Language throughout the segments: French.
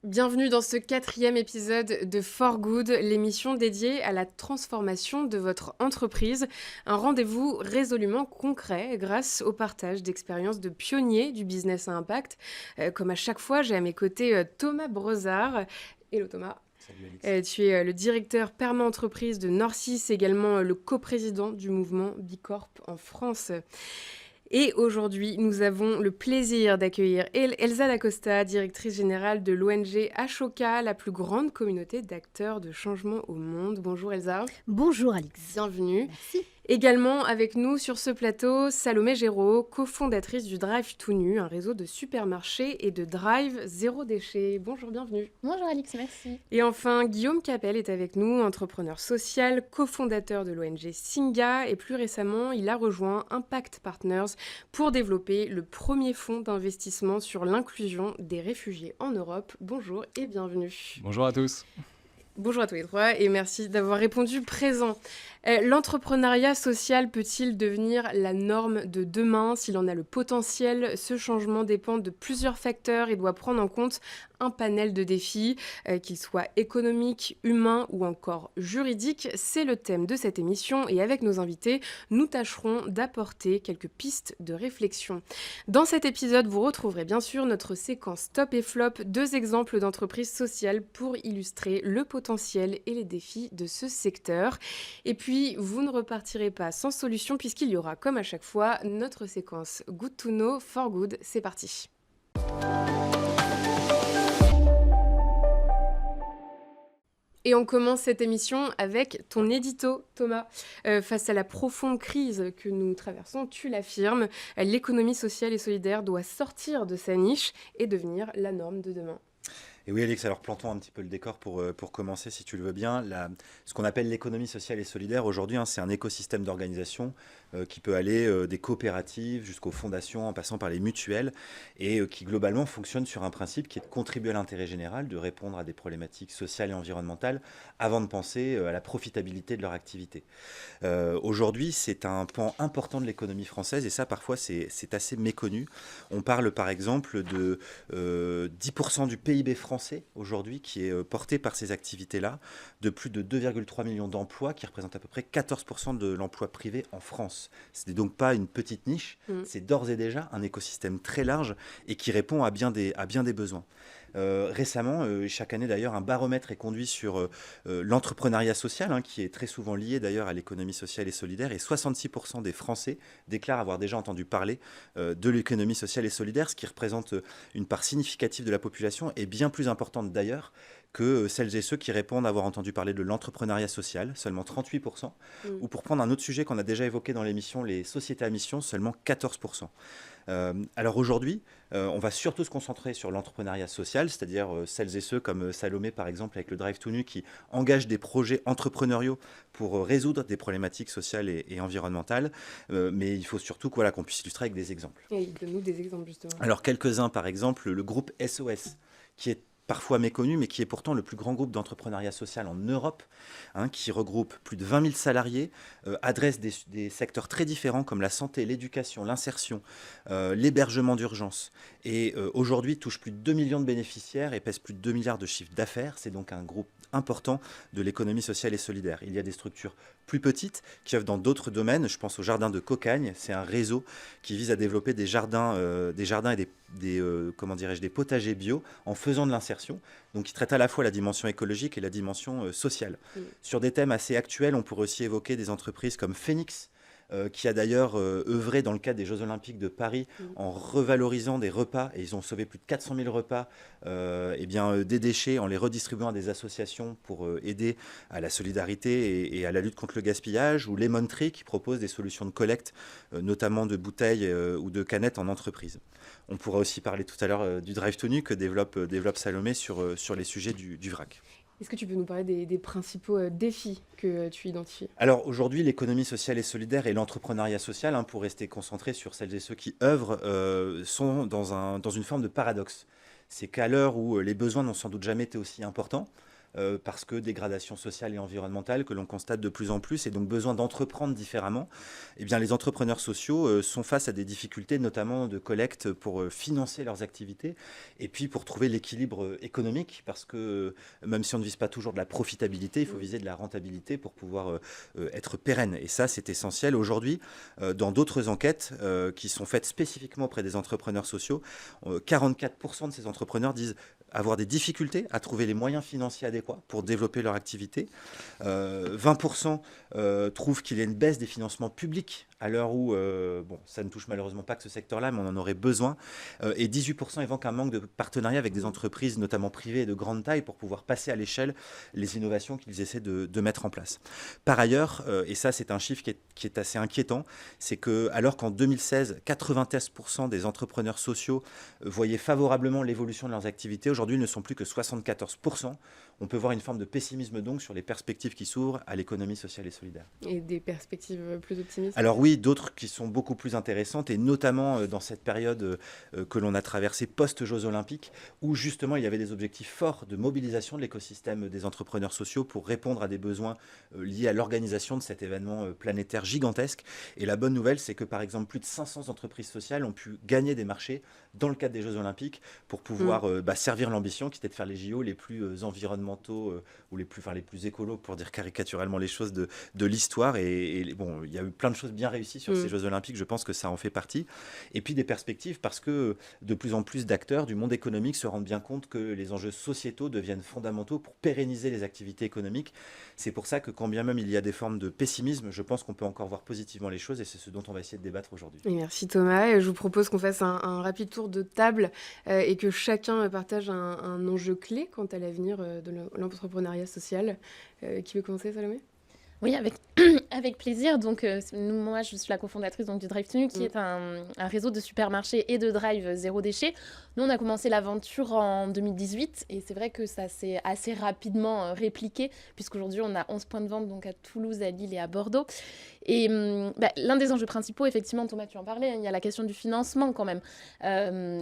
Bienvenue dans ce 4e épisode de For Good, l'émission dédiée à la transformation de votre entreprise. Un rendez-vous résolument concret grâce au partage d'expériences de pionniers du business à impact. Comme à chaque fois, j'ai à mes côtés Thomas Brezard. Hello Thomas. Salut Alix. Tu es le directeur perma-entreprise de Norcis, également le coprésident du mouvement Bicorp en France. Et aujourd'hui, nous avons le plaisir d'accueillir Elsa Dacosta, directrice générale de l'ONG Ashoka, la plus grande communauté d'acteurs de changement au monde. Bonjour Elsa. Bonjour Alix. Bienvenue. Merci. Également avec nous sur ce plateau, Salomé Géraud, cofondatrice du Drive Tout Nu, un réseau de supermarchés et de drive zéro déchet. Bonjour, bienvenue. Bonjour Alix, merci. Et enfin, Guillaume Capel est avec nous, entrepreneur social, cofondateur de l'ONG Singa et plus récemment, il a rejoint Impact Partners pour développer le premier fonds d'investissement sur l'inclusion des réfugiés en Europe. Bonjour et bienvenue. Bonjour à tous. Bonjour à tous les trois et merci d'avoir répondu présent. L'entrepreneuriat social peut-il devenir la norme de demain? S'il en a le potentiel, ce changement dépend de plusieurs facteurs et doit prendre en compte un panel de défis, qu'ils soient économiques, humains ou encore juridiques. C'est le thème de cette émission et avec nos invités, nous tâcherons d'apporter quelques pistes de réflexion. Dans cet épisode, vous retrouverez bien sûr notre séquence top et flop, 2 exemples d'entreprises sociales pour illustrer le potentiel et les défis de ce secteur. Et puis, vous ne repartirez pas sans solution puisqu'il y aura, comme à chaque fois, notre séquence Good to Know for Good. C'est parti. Et on commence cette émission avec ton édito, Thomas. Face à la profonde crise que nous traversons, tu l'affirmes, l'économie sociale et solidaire doit sortir de sa niche et devenir la norme de demain. Et oui Alex, alors plantons un petit peu le décor pour commencer si tu le veux bien. Ce qu'on appelle l'économie sociale et solidaire aujourd'hui, c'est un écosystème d'organisation qui peut aller des coopératives jusqu'aux fondations en passant par les mutuelles et qui globalement fonctionne sur un principe qui est de contribuer à l'intérêt général, de répondre à des problématiques sociales et environnementales avant de penser à la profitabilité de leur activité. Aujourd'hui, c'est un pan important de l'économie française et ça parfois c'est assez méconnu. On parle par exemple de 10% du PIB français aujourd'hui qui est porté par ces activités-là, de plus de 2,3 millions d'emplois qui représentent à peu près 14% de l'emploi privé en France. Ce n'est donc pas une petite niche, c'est d'ores et déjà un écosystème très large et qui répond à bien des besoins. Récemment, chaque année d'ailleurs, un baromètre est conduit sur l'entrepreneuriat social, qui est très souvent lié d'ailleurs à l'économie sociale et solidaire, et 66% des Français déclarent avoir déjà entendu parler de l'économie sociale et solidaire, ce qui représente une part significative de la population et bien plus importante d'ailleurs que celles et ceux qui répondent avoir entendu parler de l'entrepreneuriat social, seulement 38%, ou pour prendre un autre sujet qu'on a déjà évoqué dans l'émission, les sociétés à mission, seulement 14%. Alors aujourd'hui, on va surtout se concentrer sur l'entrepreneuriat social, c'est-à-dire celles et ceux comme Salomé par exemple avec le Drive Tout Nu qui engagent des projets entrepreneuriaux pour résoudre des problématiques sociales et environnementales. Mais il faut surtout qu'on puisse illustrer avec des exemples. Et donne-nous des exemples justement. Alors quelques-uns par exemple, le groupe SOS qui est parfois méconnu, mais qui est pourtant le plus grand groupe d'entrepreneuriat social en Europe, qui regroupe plus de 20 000 salariés, adresse des secteurs très différents comme la santé, l'éducation, l'insertion, l'hébergement d'urgence. Et aujourd'hui, touche plus de 2 millions de bénéficiaires et pèse plus de 2 milliards de chiffre d'affaires. C'est donc un groupe important de l'économie sociale et solidaire. Il y a des structures plus petites qui œuvrent dans d'autres domaines. Je pense au jardin de Cocagne. C'est un réseau qui vise à développer des jardins et des potagers bio en faisant de l'insertion. Donc, qui traite à la fois la dimension écologique et la dimension sociale. Sur des thèmes assez actuels, on pourrait aussi évoquer des entreprises comme Phoenix, qui a d'ailleurs œuvré dans le cadre des Jeux Olympiques de Paris en revalorisant des repas, et ils ont sauvé plus de 400 000 repas des déchets en les redistribuant à des associations pour aider à la solidarité et à la lutte contre le gaspillage, ou Lemon Tree qui propose des solutions de collecte, notamment de bouteilles ou de canettes en entreprise. On pourra aussi parler tout à l'heure du Drive Tout Nu que développe Salomé sur les sujets du vrac. Est-ce que tu peux nous parler des principaux défis que tu identifies? Alors aujourd'hui, l'économie sociale et solidaire et l'entrepreneuriat social, pour rester concentré sur celles et ceux qui œuvrent, sont dans une forme de paradoxe. C'est qu'à l'heure où les besoins n'ont sans doute jamais été aussi importants, parce que dégradation sociale et environnementale que l'on constate de plus en plus et donc besoin d'entreprendre différemment. Eh bien, les entrepreneurs sociaux sont face à des difficultés, notamment de collecte pour financer leurs activités et puis pour trouver l'équilibre économique, parce que même si on ne vise pas toujours de la profitabilité, il faut viser de la rentabilité pour pouvoir être pérenne. Et ça, c'est essentiel. Aujourd'hui, dans d'autres enquêtes qui sont faites spécifiquement auprès des entrepreneurs sociaux, 44% de ces entrepreneurs disent avoir des difficultés à trouver les moyens financiers adéquats pour développer leur activité. 20% trouvent qu'il y a une baisse des financements publics à l'heure où, bon, ça ne touche malheureusement pas que ce secteur-là, mais on en aurait besoin. Et 18% évoquent un manque de partenariat avec des entreprises, notamment privées et de grande taille, pour pouvoir passer à l'échelle les innovations qu'ils essaient de mettre en place. Par ailleurs, et ça c'est un chiffre qui est assez inquiétant, c'est que alors qu'en 2016, 93% des entrepreneurs sociaux voyaient favorablement l'évolution de leurs activités, aujourd'hui ils ne sont plus que 74%. On peut voir une forme de pessimisme donc sur les perspectives qui s'ouvrent à l'économie sociale et solidaire. Et des perspectives plus optimistes? Alors oui, d'autres qui sont beaucoup plus intéressantes, et notamment dans cette période que l'on a traversée post-Jeux Olympiques, où justement il y avait des objectifs forts de mobilisation de l'écosystème des entrepreneurs sociaux pour répondre à des besoins liés à l'organisation de cet événement planétaire gigantesque. Et la bonne nouvelle, c'est que par exemple plus de 500 entreprises sociales ont pu gagner des marchés dans le cadre des Jeux Olympiques pour pouvoir servir l'ambition qui était de faire les JO les plus environnementaux ou les plus écolos, pour dire caricaturalement les choses, de l'histoire. Et bon, il y a eu plein de choses bien réussies sur ces Jeux Olympiques, je pense que ça en fait partie. Et puis des perspectives, parce que de plus en plus d'acteurs du monde économique se rendent bien compte que les enjeux sociétaux deviennent fondamentaux pour pérenniser les activités économiques. C'est pour ça que quand bien même il y a des formes de pessimisme, je pense qu'on peut encore voir positivement les choses, et c'est ce dont on va essayer de débattre aujourd'hui. Et merci Thomas. Et je vous propose qu'on fasse un rapide tour de table et que chacun partage un enjeu clé quant à l'avenir de l'entrepreneuriat social. Qui veut commencer, Salomé ? Oui, avec plaisir. Donc, moi, je suis la cofondatrice donc, du Drive To Nu, qui est un réseau de supermarchés et de drive zéro déchet. Nous, on a commencé l'aventure en 2018 et c'est vrai que ça s'est assez rapidement répliqué, puisqu'aujourd'hui, on a 11 points de vente donc, à Toulouse, à Lille et à Bordeaux. Et l'un des enjeux principaux, effectivement, Thomas, tu en parlais, il y a la question du financement quand même.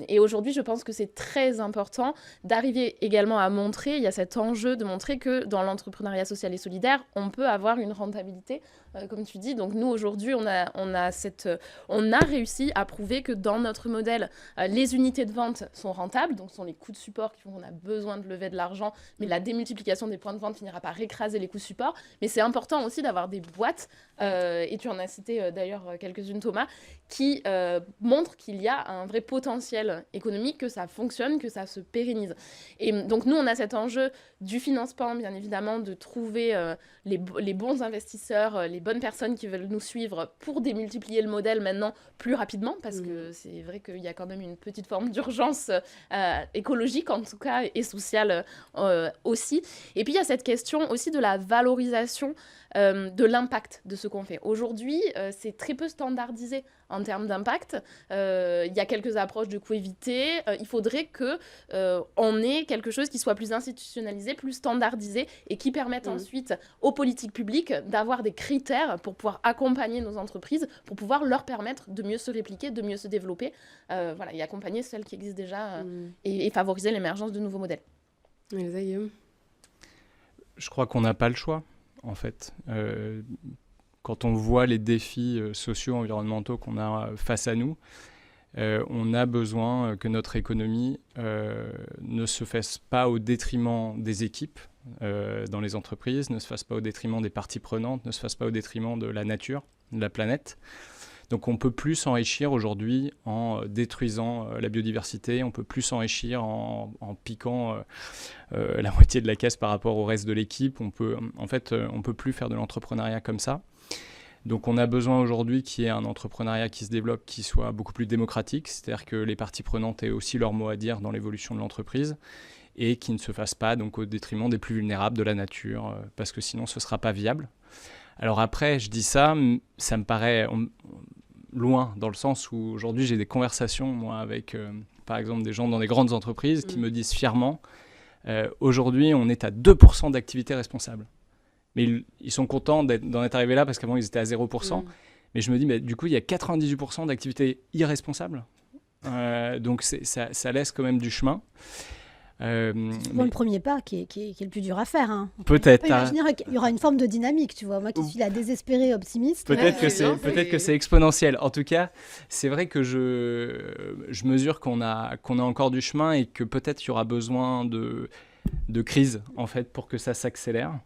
Et aujourd'hui, je pense que c'est très important d'arriver également à montrer, il y a cet enjeu de montrer que dans l'entrepreneuriat social et solidaire, on peut avoir une rentabilité, comme tu dis. Donc nous, aujourd'hui, on a réussi à prouver que dans notre modèle, les unités de vente sont rentables, donc ce sont les coûts de support qui font qu'on a besoin de lever de l'argent, mais la démultiplication des points de vente finira par écraser les coûts de support. Mais c'est important aussi d'avoir des boîtes, et tu en as cité d'ailleurs quelques-unes, Thomas, qui montrent qu'il y a un vrai potentiel économique, que ça fonctionne, que ça se pérennise. Et donc nous, on a cet enjeu du financement, bien évidemment, de trouver les bons investisseurs, les bonnes personnes qui veulent nous suivre pour démultiplier le modèle maintenant plus rapidement, parce que c'est vrai qu'il y a quand même une petite forme d'urgence écologique en tout cas, et sociale aussi. Et puis il y a cette question aussi de la valorisation de l'impact de ce qu'on fait. Aujourd'hui, c'est très peu standardisé en termes d'impact. Il y a quelques approches de coût évité. Il faudrait qu'on ait quelque chose qui soit plus institutionnalisé, plus standardisé, et qui permette ensuite aux politiques publiques d'avoir des critères pour pouvoir accompagner nos entreprises, pour pouvoir leur permettre de mieux se répliquer, de mieux se développer, et accompagner celles qui existent déjà et favoriser l'émergence de nouveaux modèles. Elsa, Guillaume ? Je crois qu'on n'a pas le choix, en fait. Quand on voit les défis sociaux, environnementaux qu'on a face à nous, on a besoin que notre économie ne se fasse pas au détriment des équipes dans les entreprises, ne se fasse pas au détriment des parties prenantes, ne se fasse pas au détriment de la nature, de la planète. Donc on ne peut plus s'enrichir aujourd'hui en détruisant la biodiversité, on ne peut plus s'enrichir en piquant la moitié de la caisse par rapport au reste de l'équipe. On ne peut plus faire de l'entrepreneuriat comme ça. Donc on a besoin aujourd'hui qu'il y ait un entrepreneuriat qui se développe, qui soit beaucoup plus démocratique, c'est-à-dire que les parties prenantes aient aussi leur mot à dire dans l'évolution de l'entreprise, et qui ne se fasse pas donc, au détriment des plus vulnérables, de la nature, parce que sinon ce ne sera pas viable. Alors après, je dis ça, ça me paraît loin, dans le sens où aujourd'hui j'ai des conversations, moi, avec par exemple des gens dans des grandes entreprises qui me disent fièrement, aujourd'hui on est à 2% d'activité responsable. Mais ils sont contents d'en être arrivés là, parce qu'avant ils étaient à 0%. Mais je me dis, du coup il y a 98% d'activités irresponsables. Donc ça laisse quand même du chemin. Le premier pas qui est le plus dur à faire. Hein. Peut-être. On peut imaginer qu'il y aura une forme de dynamique, tu vois. Moi qui suis la désespérée optimiste. Peut-être que c'est exponentiel. En tout cas, c'est vrai que je mesure qu'on a encore du chemin et que peut-être il y aura besoin de crise en fait pour que ça s'accélère.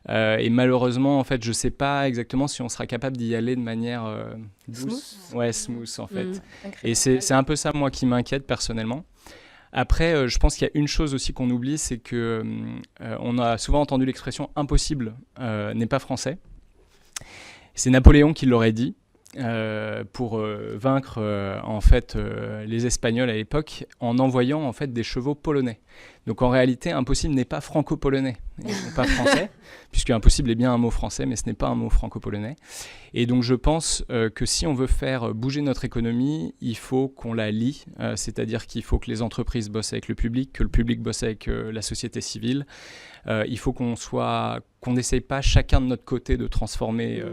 Et malheureusement, en fait, je ne sais pas exactement si on sera capable d'y aller de manière douce. Smooth en fait. Et c'est un peu ça, moi, qui m'inquiète personnellement. Après, je pense qu'il y a une chose aussi qu'on oublie, c'est que on a souvent entendu l'expression « impossible n'est pas français ». C'est Napoléon qui l'aurait dit pour vaincre en fait les Espagnols à l'époque en envoyant en fait des chevaux polonais. Donc en réalité, impossible n'est pas franco-polonais, et pas français, puisque impossible est bien un mot français, mais ce n'est pas un mot franco-polonais. Et donc je pense que si on veut faire bouger notre économie, il faut qu'on la lie, c'est-à-dire qu'il faut que les entreprises bossent avec le public, que le public bosse avec la société civile. Il faut qu'on n'essaye pas chacun de notre côté de transformer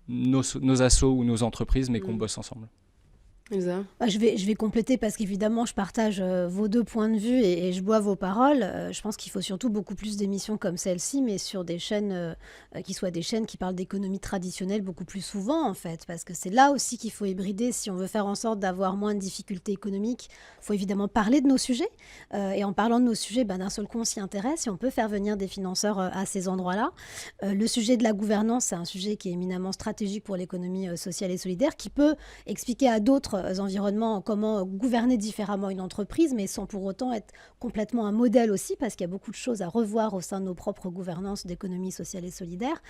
nos assos ou nos entreprises, mais qu'on bosse ensemble. Elsa ? Je vais compléter parce qu'évidemment, je partage vos deux points de vue et je bois vos paroles. Je pense qu'il faut surtout beaucoup plus d'émissions comme celle-ci, mais sur des chaînes qui soient des chaînes qui parlent d'économie traditionnelle beaucoup plus souvent, en fait. Parce que c'est là aussi qu'il faut hybrider. Si on veut faire en sorte d'avoir moins de difficultés économiques, il faut évidemment parler de nos sujets. Et en parlant de nos sujets, d'un seul coup, on s'y intéresse et on peut faire venir des financeurs à ces endroits-là. Le sujet de la gouvernance, c'est un sujet qui est éminemment stratégique pour l'économie sociale et solidaire, qui peut expliquer à d'autres environnements, comment gouverner différemment une entreprise, mais sans pour autant être complètement un modèle aussi, parce qu'il y a beaucoup de choses à revoir au sein de nos propres gouvernances d'économie sociale et solidaire.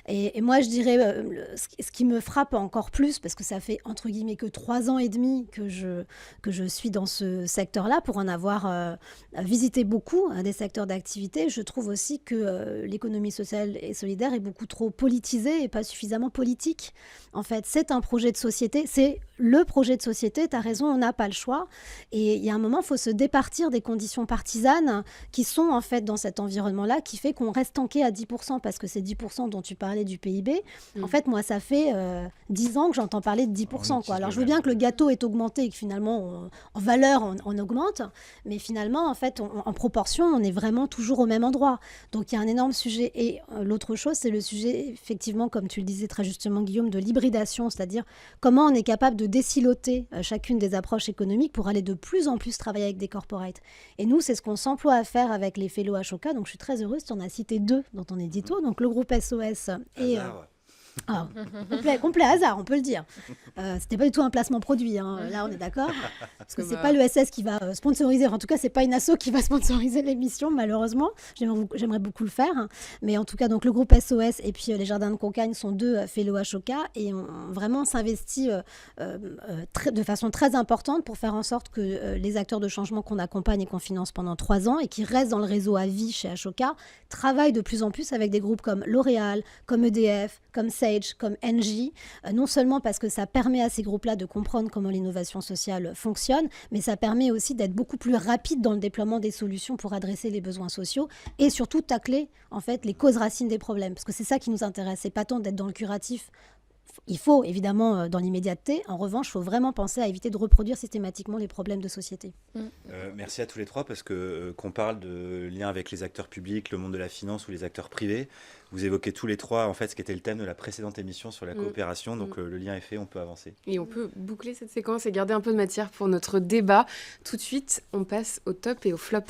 Et moi, je dirais, ce qui me frappe encore plus, parce que ça fait entre guillemets que 3 ans et demi que je suis dans ce secteur-là, pour en avoir visité beaucoup des secteurs d'activité, je trouve aussi que l'économie sociale et solidaire est beaucoup trop politisée et pas suffisamment politique. En fait, c'est un projet de société, c'est le projet de société, tu as raison, on n'a pas le choix. Et il y a un moment, il faut se départir des conditions partisanes qui sont en fait dans cet environnement-là, qui fait qu'on reste tanké à 10%, parce que c'est 10% dont tu parlais du PIB. En fait, moi, ça fait 10 ans que j'entends parler de 10%. Quoi. Alors, je veux bien que le gâteau est augmenté et que finalement, en valeur, on augmente. Mais finalement, en fait, en proportion, on est vraiment toujours au même endroit. Donc, il y a un énorme sujet. Et l'autre chose, c'est le sujet, effectivement, comme tu le disais très justement, Guillaume, de l'hybridation, c'est-à-dire comment on est capable de désiloter chacune des approches économiques pour aller de plus en plus travailler avec des corporates. Et nous, c'est ce qu'on s'emploie à faire avec les fellows Ashoka. Donc, je suis très heureuse. Tu en as cité 2 dans ton édito. Donc, le groupe SOS et... complet hasard, on peut le dire. C'était pas du tout un placement produit, hein. Là on est d'accord. Parce que c'est pas l'ESS qui va sponsoriser, en tout cas c'est pas une asso qui va sponsoriser l'émission, malheureusement. J'aimerais beaucoup le faire, hein. Mais en tout cas, donc le groupe SOS et puis les Jardins de Concagne sont 2 fellows Ashoka et on vraiment s'investit de façon très importante pour faire en sorte que les acteurs de changement qu'on accompagne et qu'on finance pendant 3 ans et qui restent dans le réseau à vie chez Ashoka travaillent de plus en plus avec des groupes comme L'Oréal, comme EDF, comme Sage, comme Engie, non seulement parce que ça permet à ces groupes-là de comprendre comment l'innovation sociale fonctionne, mais ça permet aussi d'être beaucoup plus rapide dans le déploiement des solutions pour adresser les besoins sociaux et surtout tacler en fait les causes racines des problèmes, parce que c'est ça qui nous intéresse, c'est pas tant d'être dans le curatif. Il faut évidemment dans l'immédiateté, en revanche, il faut vraiment penser à éviter de reproduire systématiquement les problèmes de société. Merci à tous les 3 parce que qu'on parle de lien avec les acteurs publics, le monde de la finance ou les acteurs privés. Vous évoquez tous les 3 en fait ce qui était le thème de la précédente émission sur la coopération, donc le lien est fait, on peut avancer. Et on peut boucler cette séquence et garder un peu de matière pour notre débat. Tout de suite, on passe au top et au flop.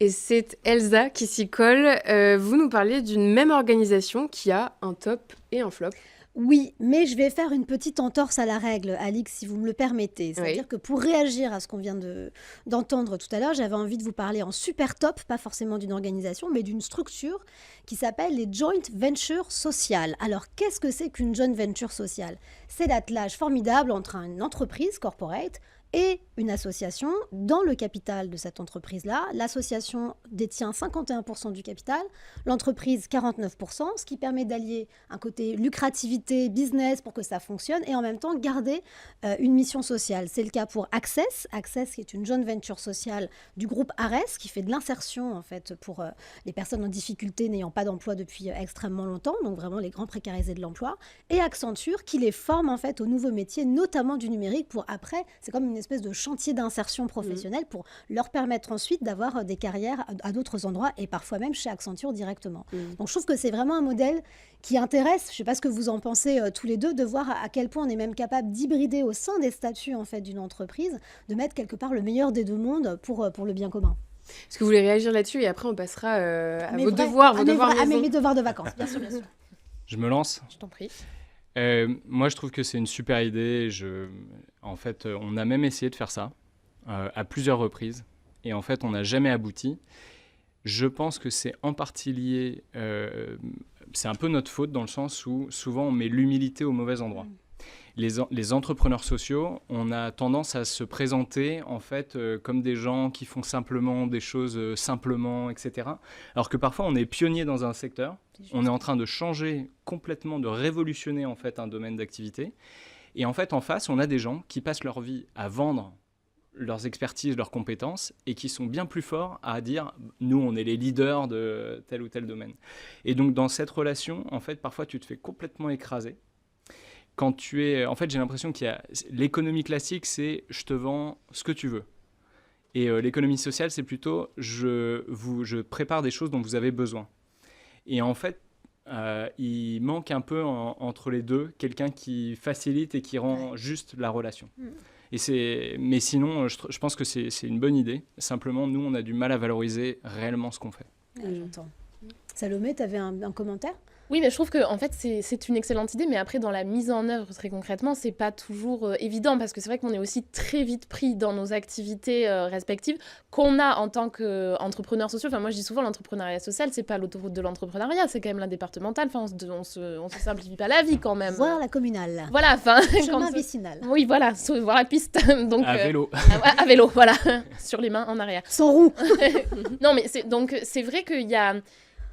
Et c'est Elsa qui s'y colle. Vous nous parlez d'une même organisation qui a un top et un flop. Oui, mais je vais faire une petite entorse à la règle, Alix, si vous me le permettez. C'est-à-dire que pour réagir à ce qu'on vient d'entendre tout à l'heure, j'avais envie de vous parler en super top, pas forcément d'une organisation, mais d'une structure qui s'appelle les Joint Ventures Sociales. Alors, qu'est-ce que c'est qu'une Joint Venture Sociale ? C'est l'attelage formidable entre une entreprise corporate et une association dans le capital de cette entreprise-là. L'association détient 51% du capital, l'entreprise 49%, ce qui permet d'allier un côté lucrativité, business pour que ça fonctionne et en même temps garder une mission sociale. C'est le cas pour Access, qui est une joint venture sociale du groupe Ares, qui fait de l'insertion en fait pour les personnes en difficulté n'ayant pas d'emploi depuis extrêmement longtemps, donc vraiment les grands précarisés de l'emploi, et Accenture qui les forme en fait aux nouveaux métiers, notamment du numérique, pour après, c'est comme une espèce de chantier d'insertion professionnelle pour leur permettre ensuite d'avoir des carrières à d'autres endroits et parfois même chez Accenture directement. Donc je trouve que c'est vraiment un modèle qui intéresse, je ne sais pas ce que vous en pensez tous les deux, de voir à quel point on est même capable d'hybrider au sein des statuts en fait, d'une entreprise, de mettre quelque part le meilleur des deux mondes pour le bien commun. Est-ce que vous voulez réagir là-dessus et après on passera à Mais vos devoirs maison. mes devoirs de vacances, bien sûr, bien sûr. Je me lance. Je t'en prie. Moi, je trouve que c'est une super idée. En fait, on a même essayé de faire ça à plusieurs reprises. Et en fait, on n'a jamais abouti. Je pense que c'est en partie lié... c'est un peu notre faute dans le sens où souvent on met l'humilité au mauvais endroit. Les entrepreneurs sociaux, on a tendance à se présenter en fait comme des gens qui font simplement des choses simplement, etc. Alors que parfois on est pionnier dans un secteur, on est en train de changer complètement, de révolutionner en fait un domaine d'activité. Et en fait en face, on a des gens qui passent leur vie à vendre leurs expertises, leurs compétences, et qui sont bien plus forts à dire « nous, on est les leaders de tel ou tel domaine ». Et donc dans cette relation, en fait, parfois tu te fais complètement écraser. Quand tu es... En fait, j'ai l'impression qu'il y a... L'économie classique, c'est « je te vends ce que tu veux ». Et l'économie sociale, c'est plutôt « je prépare des choses dont vous avez besoin ». Et en fait, il manque un peu entre les deux quelqu'un qui facilite et qui rend juste la relation. Mais sinon, je pense que c'est une bonne idée. Simplement, nous, on a du mal à valoriser réellement ce qu'on fait. J'entends. Salomé, tu avais un commentaire ? Oui, mais je trouve que en fait c'est une excellente idée, mais après dans la mise en œuvre très concrètement, c'est pas toujours évident parce que c'est vrai qu'on est aussi très vite pris dans nos activités respectives qu'on a en tant qu'entrepreneurs sociaux. Enfin moi je dis souvent l'entrepreneuriat social, c'est pas l'autoroute de l'entrepreneuriat, c'est quand même la départementale. Enfin on se simplifie pas la vie quand même. Voir la communale. Voilà, enfin chemin vicinal. Oui, voilà, voir la piste. Donc à vélo. À vélo, voilà, sur les mains en arrière. Sans roue. Non mais c'est vrai qu'il y a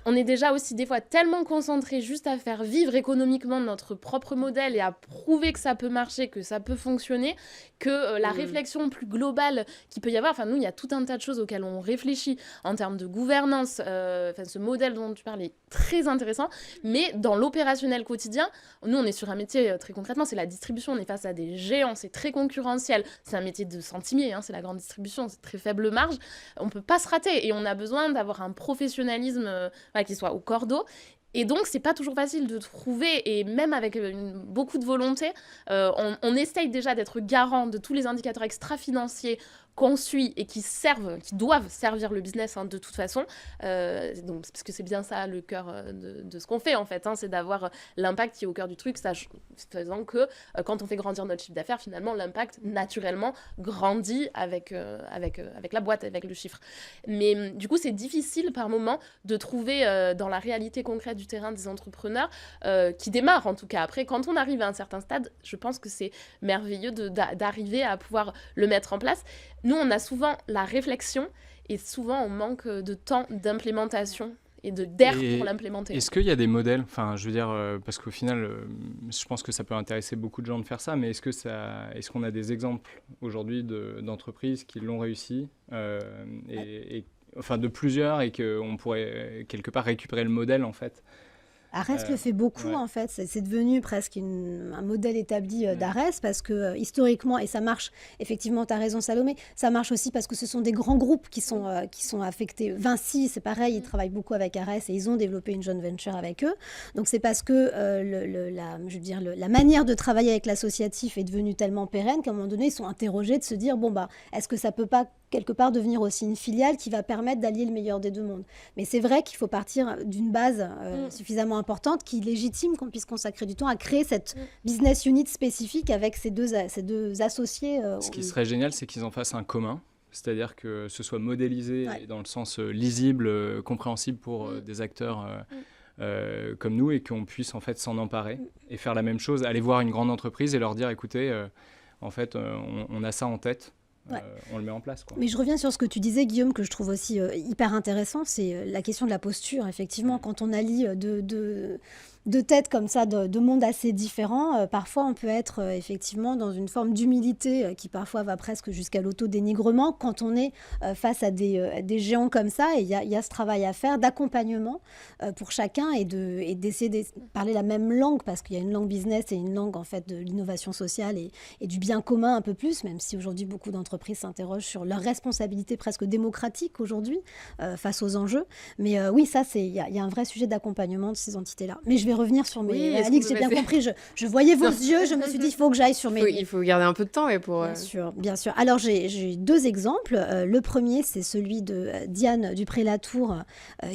on est déjà aussi des fois tellement concentré juste à faire vivre économiquement notre propre modèle et à prouver que ça peut marcher, que ça peut fonctionner, que la réflexion plus globale qu'il peut y avoir, enfin nous il y a tout un tas de choses auxquelles on réfléchit en termes de gouvernance, ce modèle dont tu parles est très intéressant, mais dans l'opérationnel quotidien, nous on est sur un métier très concrètement, c'est la distribution, on est face à des géants, c'est très concurrentiel, c'est un métier de centimier, c'est la grande distribution, c'est très faible marge, on peut pas se rater et on a besoin d'avoir un professionnalisme qui soit au cordeau. Et donc, c'est pas toujours facile de trouver, et même avec beaucoup de volonté, on essaye déjà d'être garant de tous les indicateurs extra-financiers qu'on suit et qui doivent servir le business de toute façon. Donc, parce que c'est bien ça le cœur de ce qu'on fait en fait, c'est d'avoir l'impact qui est au cœur du truc, faisant que quand on fait grandir notre chiffre d'affaires, finalement l'impact naturellement grandit avec la boîte, avec le chiffre. Mais du coup, c'est difficile par moment de trouver dans la réalité concrète du terrain des entrepreneurs qui démarrent en tout cas. Après, quand on arrive à un certain stade, je pense que c'est merveilleux d'arriver à pouvoir le mettre en place. Nous, on a souvent la réflexion et souvent on manque de temps d'implémentation et d'air pour l'implémenter. Est-ce qu'il y a des modèles, enfin, je veux dire, parce qu'au final, je pense que ça peut intéresser beaucoup de gens de faire ça, mais est-ce qu'on a des exemples aujourd'hui d'entreprises qui l'ont réussi enfin de plusieurs et qu'on pourrait quelque part récupérer le modèle en fait? Ares le fait beaucoup, en fait. C'est devenu presque un modèle établi d'Ares parce que historiquement, et ça marche, effectivement, tu as raison Salomé, ça marche aussi parce que ce sont des grands groupes qui sont affectés. Vinci, c'est pareil, ils travaillent beaucoup avec Ares et ils ont développé une joint venture avec eux. Donc c'est parce que la manière de travailler avec l'associatif est devenue tellement pérenne qu'à un moment donné, ils sont interrogés de se dire, est-ce que ça peut pas quelque part devenir aussi une filiale qui va permettre d'allier le meilleur des deux mondes. Mais c'est vrai qu'il faut partir d'une base suffisamment importante qui légitime qu'on puisse consacrer du temps à créer cette business unit spécifique avec ces deux associés. Ce qui serait génial, c'est qu'ils en fassent un commun, c'est-à-dire que ce soit modélisé dans le sens lisible, compréhensible pour des acteurs comme nous et qu'on puisse en fait s'en emparer et faire la même chose, aller voir une grande entreprise et leur dire écoutez, en fait, on a ça en tête. Ouais. On le met en place, quoi. Mais je reviens sur ce que tu disais, Guillaume, que je trouve aussi hyper intéressant, c'est la question de la posture. Effectivement, quand on allie deux têtes comme ça, de mondes assez différents, parfois on peut être effectivement dans une forme d'humilité qui parfois va presque jusqu'à l'autodénigrement quand on est face à des géants comme ça. Et il y a ce travail à faire d'accompagnement pour chacun et d'essayer de parler la même langue, parce qu'il y a une langue business et une langue en fait de l'innovation sociale et du bien commun un peu plus, même si aujourd'hui beaucoup d'entreprises s'interrogent sur leur responsabilité presque démocratique aujourd'hui face aux enjeux. Mais oui, ça, il y a un vrai sujet d'accompagnement de ces entités-là. Mais je vais revenir sur mes... Oui, Alix, j'ai bien compris, je voyais vos yeux, je me suis dit, il faut que j'aille sur mes... Il faut garder un peu de temps pour... Bien sûr, bien sûr. Alors, j'ai deux exemples. Le premier, c'est celui de Diane Dupré-Latour,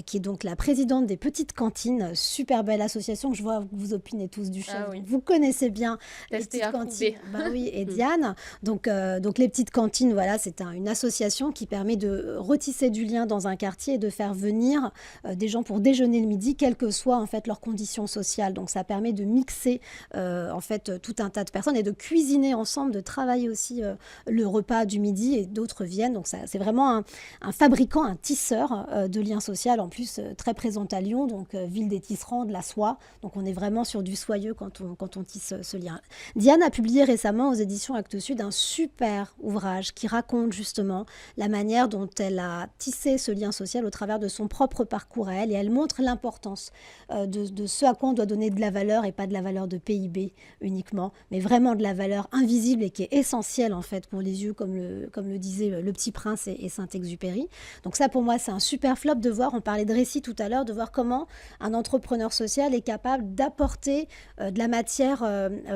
qui est donc la présidente des Petites Cantines, super belle association que je vois que vous opinez tous du chef. Ah oui. Vous connaissez bien les Testé, Petites approuvé. Cantines. Bah oui, et Diane. Donc les Petites Cantines, voilà, c'est une association qui permet de retisser du lien dans un quartier et de faire venir des gens pour déjeuner le midi, quelles que soient en fait leurs conditions sociales. Donc ça permet de mixer en fait tout un tas de personnes et de cuisiner ensemble, de travailler aussi le repas du midi, et d'autres viennent. Donc ça, c'est vraiment un fabricant, un tisseur de liens sociaux, en plus très présent à Lyon, donc ville des tisserands, de la soie. Donc on est vraiment sur du soyeux quand on tisse ce lien. Diane a publié récemment aux éditions Actes Sud un super ouvrage qui raconte justement la manière dont elle a tissé ce lien social au travers de son propre parcours à elle, et elle montre l'importance de ce à quoi on doit donner de la valeur, et pas de la valeur de PIB uniquement, mais vraiment de la valeur invisible et qui est essentielle en fait pour les yeux, comme le disait Le Petit Prince et Saint-Exupéry. Donc ça, pour moi, c'est un super flop de voir, on parlait de récit tout à l'heure, de voir comment un entrepreneur social est capable d'apporter de la matière,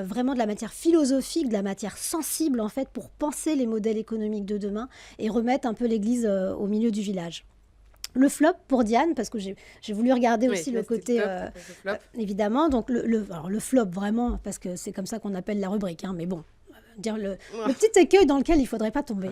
vraiment de la matière philosophique, de la matière sensible en fait, pour penser les modèles économiques de demain et remettre un peu l'église au milieu du village. Le flop pour Diane, parce que j'ai voulu regarder aussi le côté, évidemment, donc alors le flop vraiment, parce que c'est comme ça qu'on appelle la rubrique, hein, mais bon, dire le petit écueil dans lequel il ne faudrait pas tomber,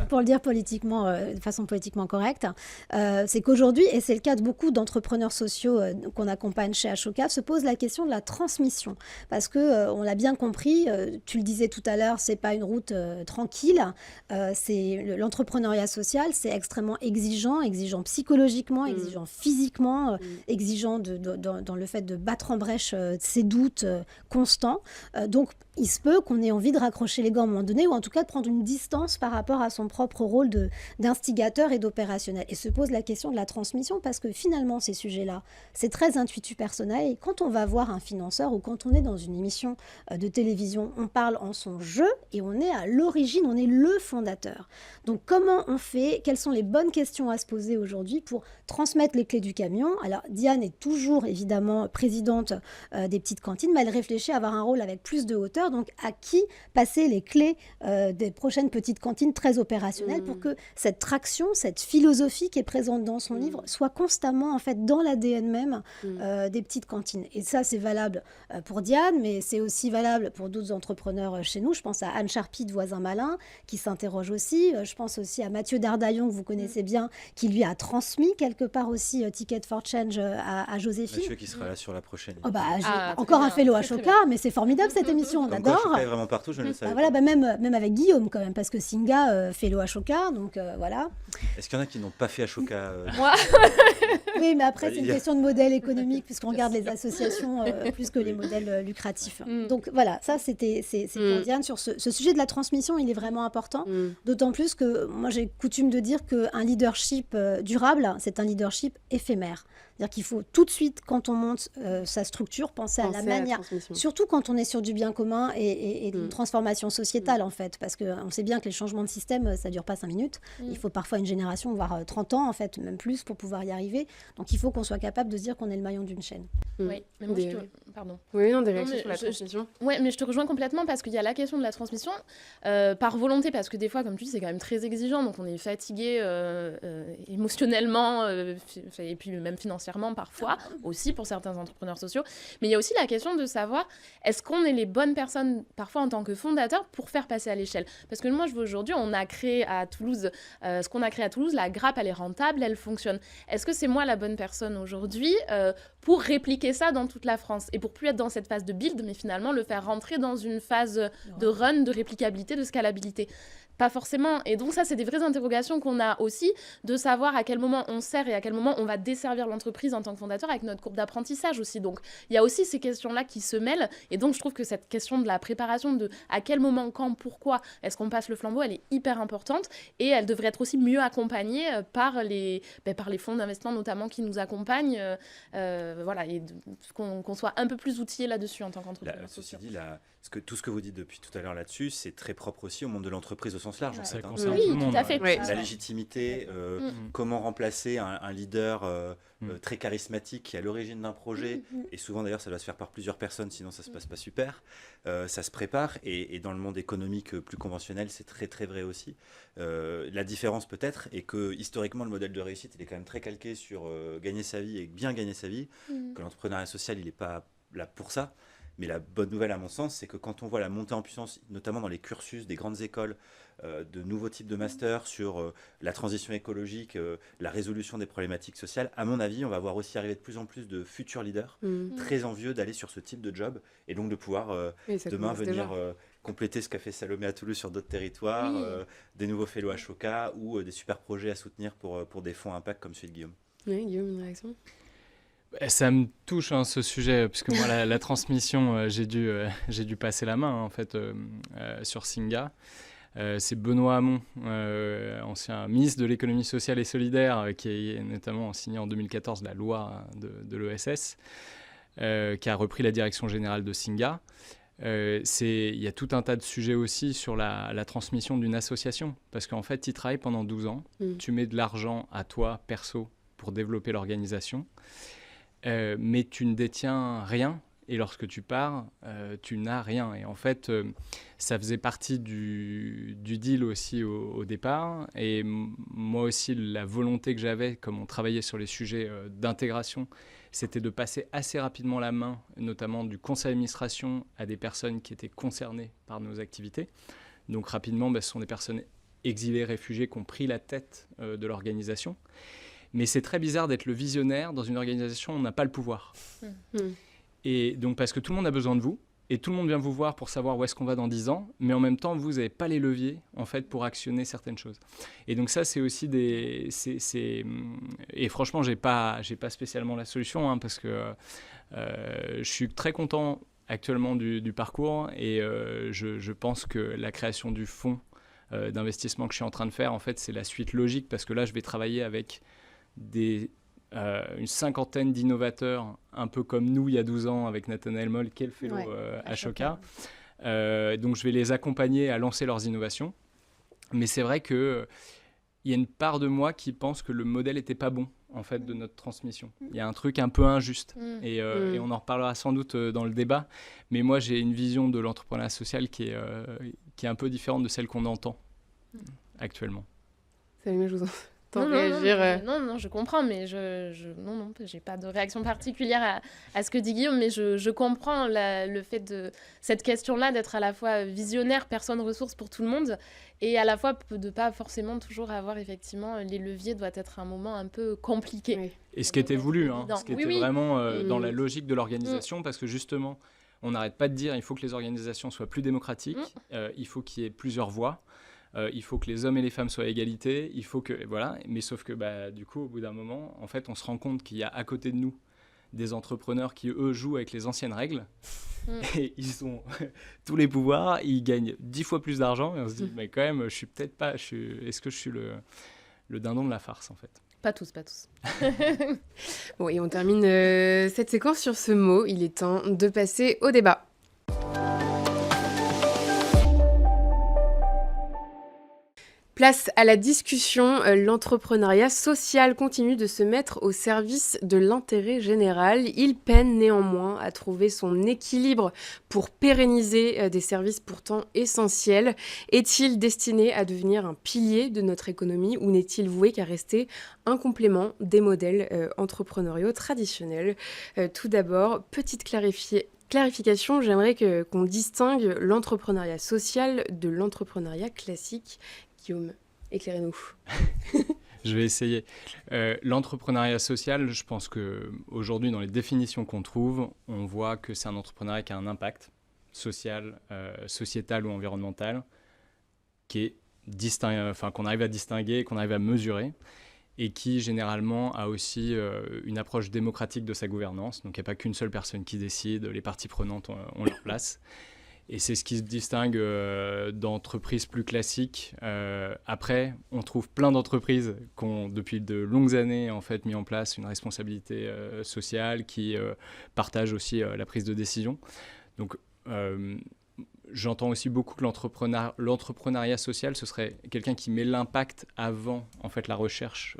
pour le dire politiquement, de façon politiquement correcte, c'est qu'aujourd'hui, et c'est le cas de beaucoup d'entrepreneurs sociaux qu'on accompagne chez Ashoka, se pose la question de la transmission. Parce que, on l'a bien compris, tu le disais tout à l'heure, ce n'est pas une route tranquille. L'entrepreneuriat social, c'est extrêmement exigeant psychologiquement, exigeant physiquement, exigeant dans le fait de battre en brèche ses doutes constants. Donc, il se peut qu'on ait envie de raccrocher les gants à un moment donné, ou en tout cas de prendre une distance par rapport à son propre rôle d'instigateur et d'opérationnel. Et se pose la question de la transmission, parce que finalement, ces sujets-là, c'est très intuitif personnel. Et quand on va voir un financeur, ou quand on est dans une émission de télévision, on parle en son jeu, et on est à l'origine, on est le fondateur. Donc comment on fait? Quelles sont les bonnes questions à se poser aujourd'hui pour transmettre les clés du camion? Alors Diane est toujours évidemment présidente des Petites Cantines, mais elle réfléchit à avoir un rôle avec plus de hauteur. Donc à qui passer les clés des prochaines Petites Cantines très opérationnelles, pour que cette traction, cette philosophie qui est présente dans son livre soit constamment en fait dans l'ADN même des Petites Cantines. Et ça, c'est valable pour Diane, mais c'est aussi valable pour d'autres entrepreneurs chez nous. Je pense à Anne Charpie de Voisin Malin, qui s'interroge aussi. Je pense aussi à Mathieu Dardaillon, que vous connaissez bien, qui lui a transmis quelque part aussi Ticket for Change à Joséphine. Mathieu qui sera là sur la prochaine. Oh encore un fellow Ashoka, mais c'est formidable cette émission, on adore. Ashoka est vraiment partout, je ne le savais voilà, pas. même avec Guillaume quand même, parce que Singa fellow Ashoka, donc voilà. Est-ce qu'il y en a qui n'ont pas fait Ashoka Moi Oui, mais après, c'est une question de modèle économique, puisqu'on regarde les associations plus que les modèles lucratifs. Donc voilà, ça c'est pour Diane. Sur ce sujet de la transmission, il est vraiment important, d'autant plus que moi j'ai coutume de dire qu'un leadership durable, c'est un leadership éphémère. C'est-à-dire qu'il faut tout de suite, quand on monte sa structure, penser à la manière, surtout quand on est sur du bien commun et une transformation sociétale en fait, parce qu'on sait bien que les changements de système, ça ne dure pas 5 minutes, il faut parfois une génération, voire 30 ans en fait, même plus, pour pouvoir y arriver. Donc il faut qu'on soit capable de se dire qu'on est le maillon d'une chaîne. Oui, mais moi, pardon. Oui, non, des réactions sur la transmission. Oui, mais je te rejoins complètement, parce qu'il y a la question de la transmission, par volonté, parce que des fois, comme tu dis, c'est quand même très exigeant, donc on est fatigué émotionnellement, et puis même financièrement. financièrement parfois, aussi pour certains entrepreneurs sociaux. Mais il y a aussi la question de savoir, est-ce qu'on est les bonnes personnes, parfois en tant que fondateur, pour faire passer à l'échelle ? Parce que moi, je vois aujourd'hui, on a créé à Toulouse, ce qu'on a créé à Toulouse, la grappe, elle est rentable, elle fonctionne. Est-ce que c'est moi la bonne personne aujourd'hui pour répliquer ça dans toute la France et pour plus être dans cette phase de build, mais finalement le faire rentrer dans une phase de run, de réplicabilité, de scalabilité ? Pas forcément. Et donc ça, c'est des vraies interrogations qu'on a aussi, de savoir à quel moment on sert et à quel moment on va desservir l'entreprise en tant que fondateur avec notre courbe d'apprentissage aussi. Donc il y a aussi ces questions-là qui se mêlent. Et donc je trouve que cette question de la préparation, de à quel moment, quand, pourquoi est-ce qu'on passe le flambeau, elle est hyper importante. Et elle devrait être aussi mieux accompagnée par les fonds d'investissement notamment qui nous accompagnent. Voilà, et qu'on soit un peu plus outillés là-dessus en tant qu'entrepreneur. Ceci dit, tout ce que vous dites depuis tout à l'heure là-dessus, c'est très propre aussi au monde de l'entreprise au sens large. Ouais. En fait, Ça hein. concerne Oui, tout le monde. tout à fait. Ouais. La légitimité, comment remplacer un leader Mm. très charismatique qui est à l'origine d'un projet, et souvent d'ailleurs ça doit se faire par plusieurs personnes, sinon ça se passe pas super, ça se prépare, et dans le monde économique plus conventionnel, c'est très très vrai aussi. La différence peut-être est que historiquement le modèle de réussite, il est quand même très calqué sur gagner sa vie et bien gagner sa vie, que l'entrepreneuriat social, il n'est pas là pour ça. Mais la bonne nouvelle, à mon sens, c'est que quand on voit la montée en puissance, notamment dans les cursus des grandes écoles, de nouveaux types de masters sur la transition écologique, la résolution des problématiques sociales, à mon avis, on va voir aussi arriver de plus en plus de futurs leaders très envieux d'aller sur ce type de job, et donc de pouvoir Oui, ça demain commence venir déjà. compléter ce qu'a fait Salomé à Toulouse sur d'autres territoires, Oui. des nouveaux fellows à Choca, ou des super projets à soutenir pour des fonds impact comme celui de Guillaume. Oui, Guillaume, une réaction ? Ça me touche ce sujet, puisque moi la transmission, j'ai dû passer la main en fait sur Singa. C'est Benoît Hamon, ancien ministre de l'économie sociale et solidaire, qui a notamment signé en 2014 la loi de l'ESS, qui a repris la direction générale de Singa. Il y a tout un tas de sujets aussi sur la transmission d'une association, parce qu'en fait, tu travailles pendant 12 ans, tu mets de l'argent à toi, perso, pour développer l'organisation, mais tu ne détiens rien, et lorsque tu pars, tu n'as rien. Et en fait, ça faisait partie du deal aussi au départ, et moi aussi, la volonté que j'avais, comme on travaillait sur les sujets d'intégration, c'était de passer assez rapidement la main, notamment du conseil d'administration, à des personnes qui étaient concernées par nos activités. Donc rapidement, ce sont des personnes exilées, réfugiées, qui ont pris la tête de l'organisation. Mais c'est très bizarre d'être le visionnaire dans une organisation où on n'a pas le pouvoir. Et donc, parce que tout le monde a besoin de vous, et tout le monde vient vous voir pour savoir où est-ce qu'on va dans 10 ans, mais en même temps, vous n'avez pas les leviers, en fait, pour actionner certaines choses. Et donc ça, c'est aussi Et franchement, j'ai pas spécialement la solution, hein, parce que je suis très content actuellement du parcours, et je pense que la création du fonds d'investissement que je suis en train de faire, en fait, c'est la suite logique, parce que là, je vais travailler avec une cinquantaine d'innovateurs, un peu comme nous il y a 12 ans avec Nathanaël Moll, qui est le fellow à Choca. Donc je vais les accompagner à lancer leurs innovations. Mais c'est vrai qu'il y a une part de moi qui pense que le modèle n'était pas bon, en fait, de notre transmission. Il y a un truc un peu injuste. Et on en reparlera sans doute dans le débat. Mais moi, j'ai une vision de l'entrepreneuriat social qui est un peu différente de celle qu'on entend actuellement. Salut, je vous Non, je comprends, mais non, j'ai pas de réaction particulière à ce que dit Guillaume, mais je comprends le fait de cette question-là d'être à la fois visionnaire, personne ressource pour tout le monde, et à la fois de pas forcément toujours avoir effectivement les leviers, doit être un moment un peu compliqué. Oui. Et ce qui était voulu, ce qui était vraiment dans la logique de l'organisation, parce que justement, on n'arrête pas de dire il faut que les organisations soient plus démocratiques, il faut qu'il y ait plusieurs voix. Il faut que les hommes et les femmes soient à égalité, il faut que voilà, mais sauf que du coup au bout d'un moment, en fait, on se rend compte qu'il y a à côté de nous des entrepreneurs qui eux jouent avec les anciennes règles et ils ont tous les pouvoirs, ils gagnent 10 fois plus d'argent et on se dit mais quand même, est-ce que je suis le dindon de la farce en fait? Pas tous. Bon, et on termine cette séquence sur ce mot. Il est temps de passer au débat. Place à la discussion, l'entrepreneuriat social continue de se mettre au service de l'intérêt général. Il peine néanmoins à trouver son équilibre pour pérenniser des services pourtant essentiels. Est-il destiné à devenir un pilier de notre économie ou n'est-il voué qu'à rester un complément des modèles entrepreneuriaux traditionnels ? Tout d'abord, petite clarification, j'aimerais qu'on distingue l'entrepreneuriat social de l'entrepreneuriat classique. Guillaume, éclairez-nous. Je vais essayer. L'entrepreneuriat social, je pense qu'aujourd'hui, dans les définitions qu'on trouve, on voit que c'est un entrepreneuriat qui a un impact social, sociétal ou environnemental, qui est qu'on arrive à distinguer, qu'on arrive à mesurer, et qui généralement a aussi une approche démocratique de sa gouvernance. Donc il n'y a pas qu'une seule personne qui décide, les parties prenantes ont leur place. Et c'est ce qui se distingue d'entreprises plus classiques. Après, on trouve plein d'entreprises qui ont, depuis de longues années, en fait, mis en place une responsabilité sociale, qui partagent aussi la prise de décision. Donc, j'entends aussi beaucoup que l'entrepreneuriat social, ce serait quelqu'un qui met l'impact avant, en fait, la recherche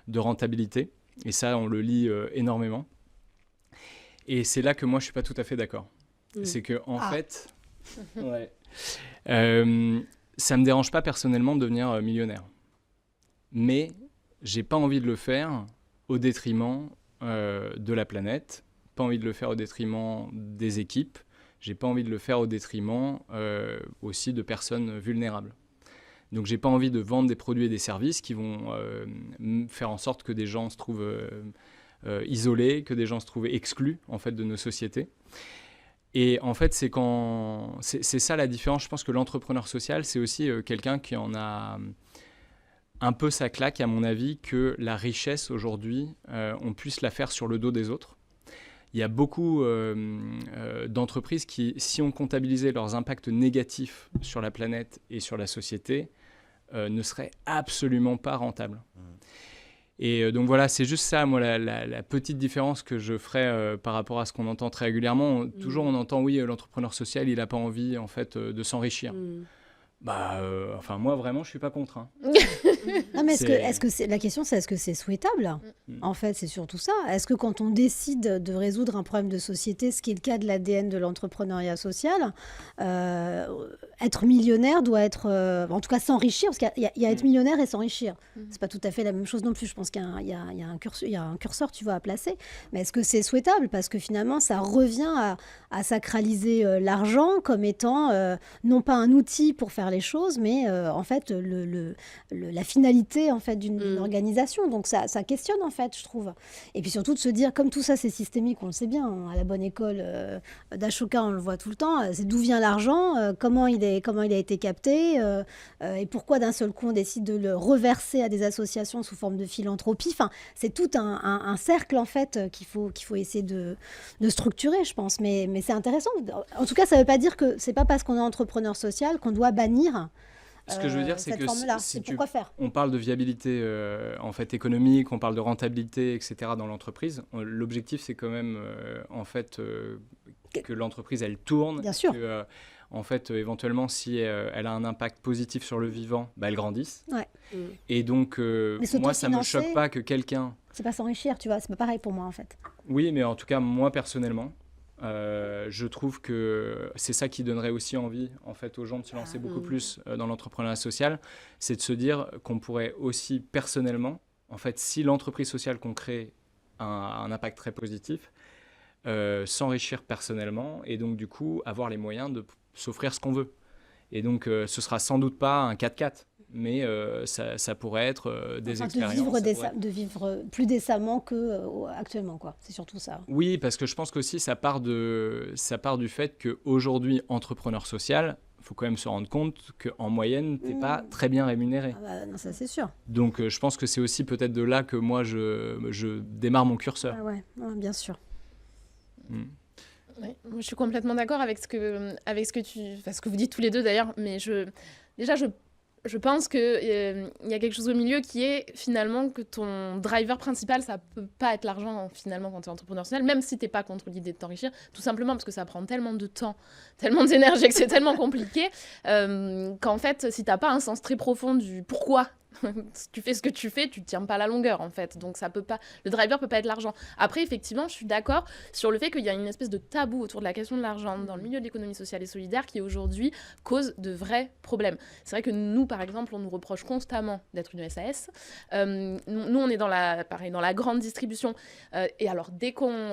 de rentabilité. Et ça, on le lit énormément. Et c'est là que moi, je ne suis pas tout à fait d'accord. C'est que en fait, ça me dérange pas personnellement de devenir millionnaire, mais j'ai pas envie de le faire au détriment de la planète, pas envie de le faire au détriment des équipes, j'ai pas envie de le faire au détriment aussi de personnes vulnérables. Donc j'ai pas envie de vendre des produits et des services qui vont faire en sorte que des gens se trouvent isolés, que des gens se trouvent exclus en fait de nos sociétés. Et en fait, c'est ça la différence. Je pense que l'entrepreneur social, c'est aussi quelqu'un qui en a un peu sa claque, à mon avis, que la richesse aujourd'hui, on puisse la faire sur le dos des autres. Il y a beaucoup d'entreprises qui, si on comptabilisait leurs impacts négatifs sur la planète et sur la société, ne seraient absolument pas rentables. Et donc voilà, c'est juste ça, moi, la petite différence que je ferais par rapport à ce qu'on entend très régulièrement. Toujours, on entend, oui, l'entrepreneur social, il n'a pas envie, en fait, de s'enrichir. Enfin, moi, vraiment, je ne suis pas contre. Hein. Non, mais la question, c'est est-ce que c'est souhaitable ? En fait, c'est surtout ça. Est-ce que quand on décide de résoudre un problème de société, ce qui est le cas de l'ADN de l'entrepreneuriat social, être millionnaire doit être... en tout cas, s'enrichir, parce qu'il y a être millionnaire et s'enrichir. C'est pas tout à fait la même chose non plus. Je pense qu'il y a un curseur, tu vois, à placer. Mais est-ce que c'est souhaitable ? Parce que finalement, ça revient à sacraliser l'argent comme étant non pas un outil pour faire les choses, mais en fait, la finalité en fait, d'une organisation. Donc ça questionne, en fait, je trouve. Et puis surtout de se dire, comme tout ça, c'est systémique, on le sait bien, à la bonne école d'Ashoka, on le voit tout le temps, c'est d'où vient l'argent, comment il a été capté, et pourquoi d'un seul coup on décide de le reverser à des associations sous forme de philanthropie. Enfin, c'est tout un cercle, en fait, qu'il faut essayer de structurer, je pense. Mais c'est intéressant. En tout cas, ça ne veut pas dire que c'est pas parce qu'on est entrepreneur social qu'on doit bannir ce que je veux dire, c'est que pourquoi faire ? On parle de viabilité en fait, économique, on parle de rentabilité, etc. dans l'entreprise. L'objectif, c'est quand même en fait, que l'entreprise, elle tourne. Bien sûr. Que, en fait, éventuellement, si elle a un impact positif sur le vivant, elle grandisse. Ouais. Et donc, moi, ça ne me choque pas que quelqu'un... C'est pas s'enrichir, tu vois, c'est pas pareil pour moi, en fait. Oui, mais en tout cas, moi, personnellement... je trouve que c'est ça qui donnerait aussi envie en fait, aux gens de se lancer beaucoup plus dans l'entrepreneuriat social, c'est de se dire qu'on pourrait aussi personnellement, en fait, si l'entreprise sociale qu'on crée a un impact très positif, s'enrichir personnellement et donc du coup avoir les moyens de s'offrir ce qu'on veut. Et donc ce sera sans doute pas un 4x4, mais ça pourrait être des expériences. De vivre plus décemment qu'actuellement, quoi. C'est surtout ça. Oui, parce que je pense qu'aussi ça part du fait qu'aujourd'hui, entrepreneur social, il faut quand même se rendre compte qu'en moyenne, tu n'es pas très bien rémunéré. Non, ça c'est sûr. Donc je pense que c'est aussi peut-être de là que moi, je démarre mon curseur. Bien sûr. Ouais, moi, je suis complètement d'accord avec ce que vous dites tous les deux d'ailleurs, mais Je pense qu'il y a quelque chose au milieu qui est finalement que ton driver principal, ça peut pas être l'argent finalement quand tu es entrepreneur social, même si tu n'es pas contre l'idée de t'enrichir, tout simplement parce que ça prend tellement de temps, tellement d'énergie, que c'est tellement compliqué, qu'en fait, si tu n'as pas un sens très profond du pourquoi tu fais ce que tu fais, tu tiens pas la longueur en fait. Donc ça peut pas, le driver peut pas être l'argent. Après effectivement, je suis d'accord sur le fait qu'il y a une espèce de tabou autour de la question de l'argent dans le milieu de l'économie sociale et solidaire qui aujourd'hui cause de vrais problèmes. C'est vrai que nous par exemple, on nous reproche constamment d'être une SAS. Nous on est dans la grande distribution et alors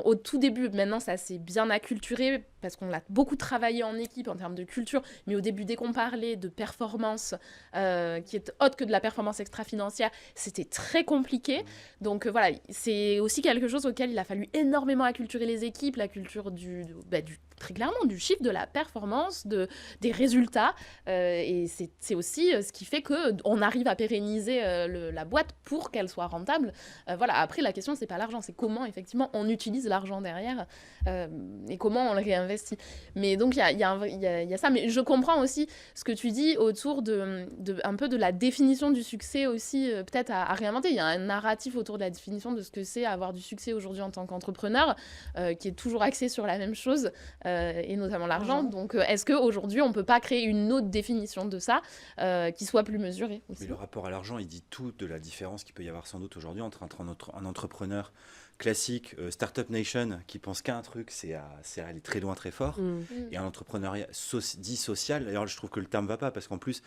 au tout début, maintenant ça s'est bien acculturé parce qu'on a beaucoup travaillé en équipe en termes de culture, mais au début dès qu'on parlait de performance qui est autre que de la performance extra-financière, c'était très compliqué. Donc voilà, c'est aussi quelque chose auquel il a fallu énormément acculturer les équipes, la culture très clairement du chiffre, de la performance, des résultats. Et c'est aussi ce qui fait qu'on arrive à pérenniser la boîte pour qu'elle soit rentable. Voilà. Après, la question, c'est pas l'argent, c'est comment effectivement on utilise l'argent derrière et comment on le réinvestit. Mais donc, il y a ça. Mais je comprends aussi ce que tu dis autour un peu de la définition du succès aussi, peut-être à réinventer. Il y a un narratif autour de la définition de ce que c'est avoir du succès aujourd'hui en tant qu'entrepreneur, qui est toujours axé sur la même chose, et notamment l'argent. Donc, est-ce qu'aujourd'hui, on ne peut pas créer une autre définition de ça qui soit plus mesurée aussi ? Mais le rapport à l'argent, il dit tout de la différence qu'il peut y avoir sans doute aujourd'hui entre un entrepreneur classique, Startup Nation, qui pense qu'à un truc, c'est aller très loin, très fort, et un entrepreneuriat dit social. D'ailleurs, je trouve que le terme ne va pas, parce qu'en plus,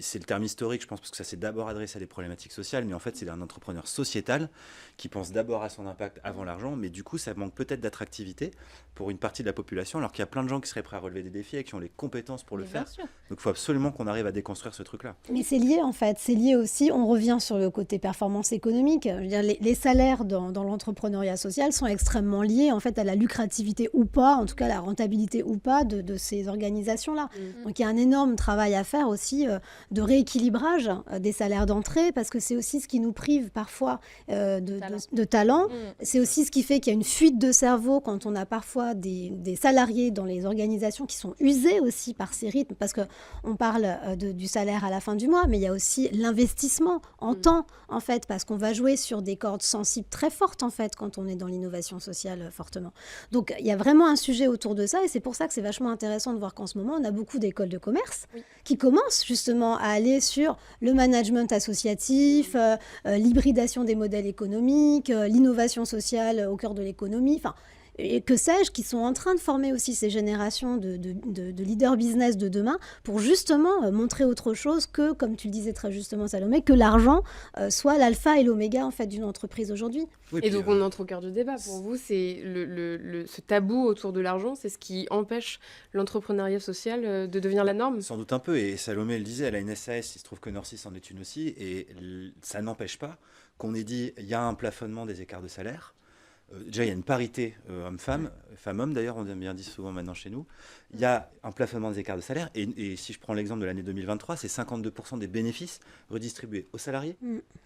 c'est le terme historique, je pense, parce que ça s'est d'abord adressé à des problématiques sociales, mais en fait, c'est un entrepreneur sociétal qui pense d'abord à son impact avant l'argent, mais du coup, ça manque peut-être d'attractivité pour une partie de la population, alors qu'il y a plein de gens qui seraient prêts à relever des défis et qui ont les compétences pour le faire. Donc, il faut absolument qu'on arrive à déconstruire ce truc-là. Mais c'est lié, en fait. C'est lié aussi, on revient sur le côté performance économique. Je veux dire, les salaires dans l'entrepreneuriat social sont extrêmement liés, en fait, à la lucrativité ou pas, en tout cas la rentabilité ou pas de ces organisations-là. Donc, il y a un énorme travail à faire aussi de rééquilibrage des salaires d'entrée, parce que c'est aussi ce qui nous prive parfois de talent. C'est aussi ce qui fait qu'il y a une fuite de cerveau quand on a parfois des salariés dans les organisations qui sont usés aussi par ces rythmes, parce qu'on parle du salaire à la fin du mois, mais il y a aussi l'investissement en temps, en fait, parce qu'on va jouer sur des cordes sensibles très fortes, en fait, quand on est dans l'innovation sociale fortement. Donc, il y a vraiment un sujet autour de ça, et c'est pour ça que c'est vachement intéressant de voir qu'en ce moment, on a beaucoup d'écoles de commerce qui commencent justement à aller sur le management associatif, l'hybridation des modèles économiques, l'innovation sociale au cœur de l'économie, enfin, et que sais-je, qui sont en train de former aussi ces générations de leaders business de demain pour justement montrer autre chose que, comme tu le disais très justement Salomé, que l'argent soit l'alpha et l'oméga en fait d'une entreprise aujourd'hui. Oui, et donc on entre au cœur du débat. Pour vous, c'est ce tabou autour de l'argent, c'est ce qui empêche l'entrepreneuriat social de devenir la norme ? Sans doute un peu, et Salomé le disait, elle a une SAS, il se trouve que Norcis en est une aussi, et ça n'empêche pas qu'on ait dit il y a un plafonnement des écarts de salaire. Déjà, il y a une parité homme-femme, femme-homme d'ailleurs, on aime bien dire souvent maintenant chez nous. Il y a un plafonnement des écarts de salaire, et si je prends l'exemple de l'année 2023, c'est 52% des bénéfices redistribués aux salariés,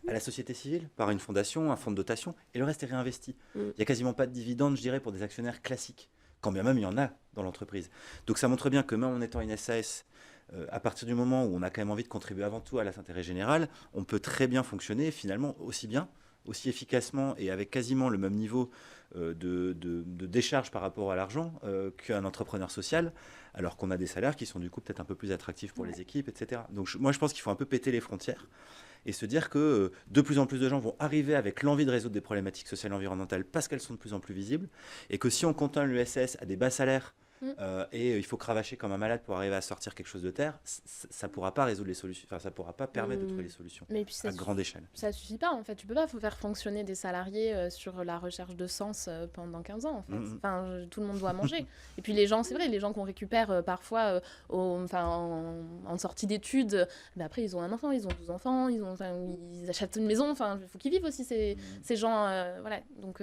à la société civile, par une fondation, un fonds de dotation, et le reste est réinvesti. Il n'y a quasiment pas de dividendes, je dirais, pour des actionnaires classiques, quand bien même il y en a dans l'entreprise. Donc ça montre bien que même en étant une SAS, à partir du moment où on a quand même envie de contribuer avant tout à l'intérêt général, on peut très bien fonctionner finalement aussi bien, aussi efficacement et avec quasiment le même niveau de décharge par rapport à l'argent qu'un entrepreneur social, alors qu'on a des salaires qui sont du coup peut-être un peu plus attractifs pour les équipes, etc. Donc moi je pense qu'il faut un peu péter les frontières et se dire que de plus en plus de gens vont arriver avec l'envie de résoudre des problématiques sociales et environnementales parce qu'elles sont de plus en plus visibles, et que si on cantonne l'ESS à des bas salaires et il faut cravacher comme un malade pour arriver à sortir quelque chose de terre, ça ne pourra pas résoudre les solutions, enfin ça ne pourra pas permettre de trouver les solutions à grande échelle. Ça ne suffit pas en fait, tu ne peux pas faire fonctionner des salariés sur la recherche de sens pendant 15 ans en fait. Enfin, tout le monde doit manger. Et puis les gens, c'est vrai, les gens qu'on récupère parfois en sortie d'études, après ils ont un enfant, ils ont 12 enfants, ils achètent une maison, il faut qu'ils vivent aussi ces gens. Voilà. Donc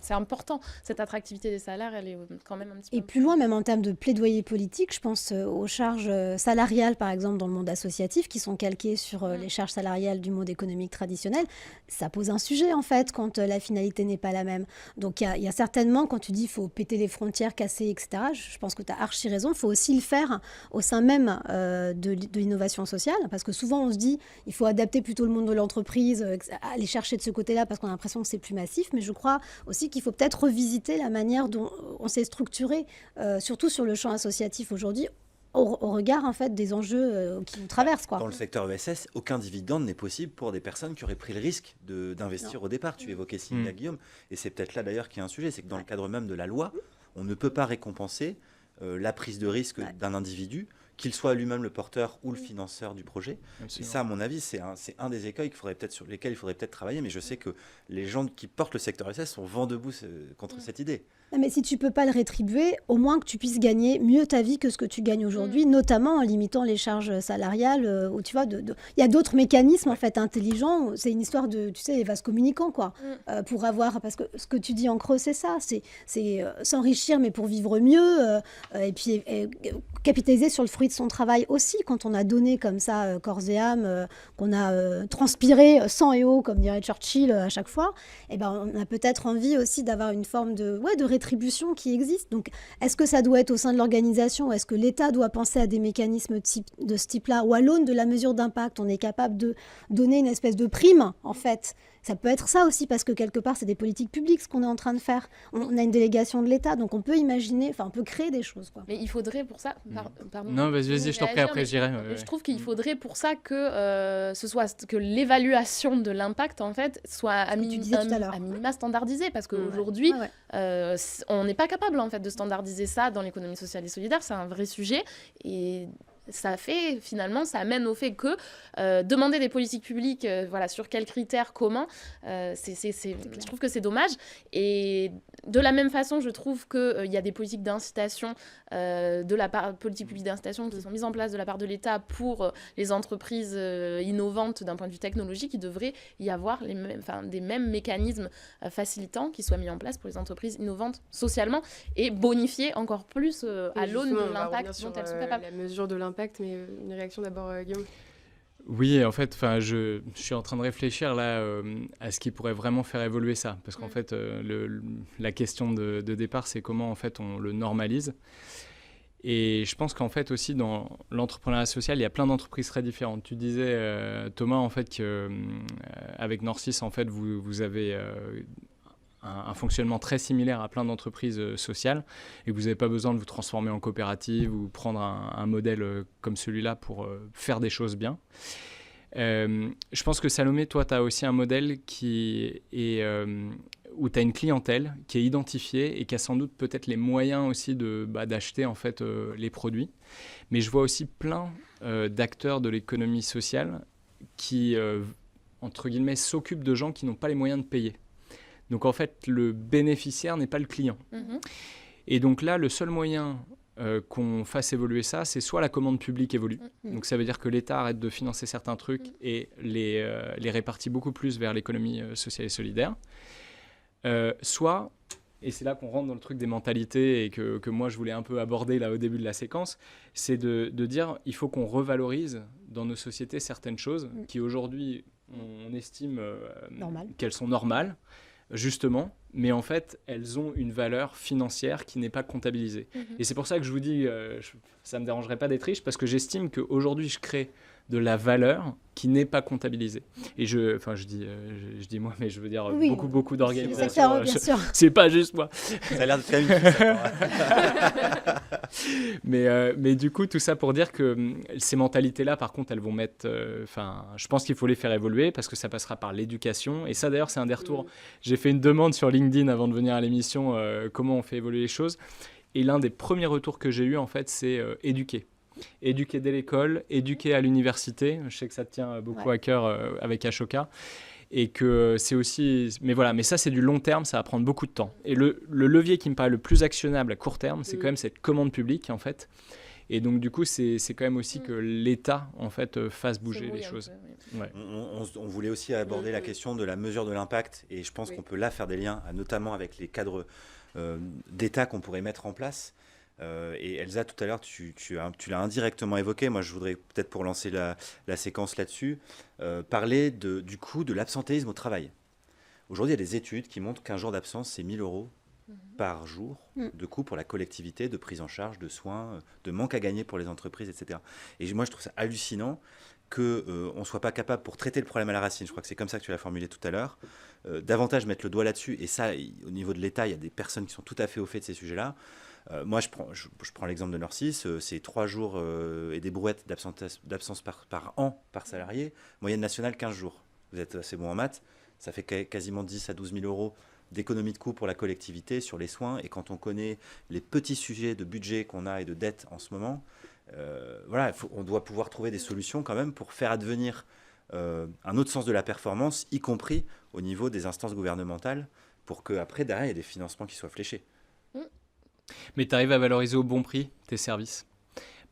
c'est important, cette attractivité des salaires, elle est quand même un petit peu... Et plus loin, même en termes de plaidoyer politique, je pense aux charges salariales, par exemple, dans le monde associatif, qui sont calquées sur les charges salariales du monde économique traditionnel. Ça pose un sujet, en fait, quand la finalité n'est pas la même. Donc, il y a certainement, quand tu dis qu'il faut péter les frontières, casser, etc., je pense que tu as archi raison. Il faut aussi le faire au sein même de l'innovation sociale, parce que souvent, on se dit il faut adapter plutôt le monde de l'entreprise, aller chercher de ce côté-là, parce qu'on a l'impression que c'est plus massif. Mais je crois aussi qu'il faut peut-être revisiter la manière dont on s'est structuré, surtout sur le champ associatif aujourd'hui, au regard en fait des enjeux qui nous traversent, quoi. Dans le secteur ESS, aucun dividende n'est possible pour des personnes qui auraient pris le risque d'investir au départ. Tu évoquais Sylvia Guillaume, et c'est peut-être là d'ailleurs qu'il y a un sujet, c'est que dans le cadre même de la loi, on ne peut pas récompenser la prise de risque d'un individu, qu'il soit lui-même le porteur ou le financeur du projet. Et ça, à mon avis, c'est un des écueils sur lesquels il faudrait peut-être travailler, mais je sais que les gens qui portent le secteur ESS sont vent debout contre cette idée. Non, mais si tu peux pas le rétribuer, au moins que tu puisses gagner mieux ta vie que ce que tu gagnes aujourd'hui, notamment en limitant les charges salariales. Où tu vois, il y a d'autres mécanismes en fait intelligents. C'est une histoire de, tu sais, les vases communicants, quoi. Pour avoir, parce que ce que tu dis en creux, c'est ça, c'est s'enrichir, mais pour vivre mieux, et puis capitaliser sur le fruit de son travail aussi. Quand on a donné comme ça corps et âme, qu'on a transpiré sang et eau, comme dirait Churchill à chaque fois, et ben on a peut-être envie aussi d'avoir une forme de rétribution qui existe. Donc, est-ce que ça doit être au sein de l'organisation? Est-ce que l'État doit penser à des mécanismes de ce type-là? Ou à l'aune de la mesure d'impact, on est capable de donner une espèce de prime, en fait. Ça peut être ça aussi, parce que quelque part, c'est des politiques publiques, ce qu'on est en train de faire. On a une délégation de l'État, donc on peut imaginer, enfin, on peut créer des choses, quoi. Mais il faudrait pour ça... Pardon. Non, vas-y, je t'en prie, après j'irai. Je trouve qu'il faudrait pour ça que que l'évaluation de l'impact, en fait, soit à minima standardisée, parce qu'aujourd'hui, on n'est pas capable, en fait, de standardiser ça dans l'économie sociale et solidaire. C'est un vrai sujet, et ça amène au fait que demander des politiques publiques, sur quels critères, comment, je trouve que c'est dommage. Et de la même façon, je trouve qu'il y a des politiques d'incitation politiques publiques d'incitation qui sont mises en place de la part de l'État pour les entreprises innovantes d'un point de vue technologique. Il devrait y avoir des mêmes mécanismes facilitants qui soient mis en place pour les entreprises innovantes socialement et bonifier encore plus à l'aune de l'impact dont elles sont capables. La mesure de l'impact, mais une réaction d'abord, Guillaume. Oui, en fait, je suis en train de réfléchir là à ce qui pourrait vraiment faire évoluer ça, parce qu'en fait, la question de départ, c'est comment en fait on le normalise. Et je pense qu'en fait aussi dans l'entrepreneuriat social, il y a plein d'entreprises très différentes. Tu disais Thomas en fait que avec Norcis en fait vous avez un fonctionnement très similaire à plein d'entreprises sociales et que vous n'avez pas besoin de vous transformer en coopérative ou prendre un modèle comme celui-là pour faire des choses bien. Je pense que Salomé, toi, tu as aussi un modèle qui est, où tu as une clientèle qui est identifiée et qui a sans doute peut-être les moyens aussi d'acheter en fait, les produits. Mais je vois aussi plein d'acteurs de l'économie sociale qui, entre guillemets, s'occupent de gens qui n'ont pas les moyens de payer. Donc en fait, le bénéficiaire n'est pas le client. Et donc là, le seul moyen qu'on fasse évoluer ça, c'est soit la commande publique évolue. Donc ça veut dire que l'État arrête de financer certains trucs et les répartit beaucoup plus vers l'économie sociale et solidaire. Soit, et c'est là qu'on rentre dans le truc des mentalités et que moi je voulais un peu aborder là au début de la séquence, c'est de dire il faut qu'on revalorise dans nos sociétés certaines choses qui aujourd'hui on estime qu'elles sont normales, justement, mais en fait, elles ont une valeur financière qui n'est pas comptabilisée. Et c'est pour ça que je vous dis, ça ne me dérangerait pas d'être riche, parce que j'estime qu'aujourd'hui, je crée de la valeur qui n'est pas comptabilisée. Et je dis moi, mais je veux dire beaucoup d'organisations. C'est pas juste moi. Ça a l'air de très difficile. Mais du coup, tout ça pour dire que ces mentalités-là, par contre, elles vont mettre... je pense qu'il faut les faire évoluer parce que ça passera par l'éducation. Et ça, d'ailleurs, c'est un des retours. J'ai fait une demande sur LinkedIn avant de venir à l'émission, comment on fait évoluer les choses. Et l'un des premiers retours que j'ai eu, en fait, c'est éduquer. Éduquer dès l'école, éduquer à l'université. Je sais que ça te tient beaucoup à cœur avec Ashoka. Et que c'est aussi... Mais ça, c'est du long terme, ça va prendre beaucoup de temps. Et le levier qui me paraît le plus actionnable à court terme, c'est quand même cette commande publique, en fait. Et donc, du coup, c'est quand même aussi que l'État, en fait, fasse bouger les choses. Ouais. On voulait aussi aborder la question de la mesure de l'impact. Et je pense qu'on peut là faire des liens, notamment avec les cadres d'État qu'on pourrait mettre en place. Et Elsa, tout à l'heure, tu l'as indirectement évoqué. Moi, je voudrais peut-être, pour lancer la séquence là-dessus, parler du coût de l'absentéisme au travail. Aujourd'hui, il y a des études qui montrent qu'un jour d'absence, c'est 1 000 euros par jour de coût pour la collectivité, de prise en charge, de soins, de manque à gagner pour les entreprises, etc. Et moi, je trouve ça hallucinant qu'on ne soit pas capable, pour traiter le problème à la racine, je crois que c'est comme ça que tu l'as formulé tout à l'heure, davantage mettre le doigt là-dessus. Et ça, au niveau de l'État, il y a des personnes qui sont tout à fait au fait de ces sujets-là. Moi, je prends l'exemple de Nord6, c'est 3 jours et des brouettes d'absence par an par salarié, moyenne nationale 15 jours. Vous êtes assez bon en maths, ça fait quasiment 10 à 12 000 euros d'économie de coûts pour la collectivité sur les soins. Et quand on connaît les petits sujets de budget qu'on a et de dette en ce moment, voilà, on doit pouvoir trouver des solutions quand même pour faire advenir un autre sens de la performance, y compris au niveau des instances gouvernementales, pour qu'après, derrière, il y ait des financements qui soient fléchés. Mais tu arrives à valoriser au bon prix tes services.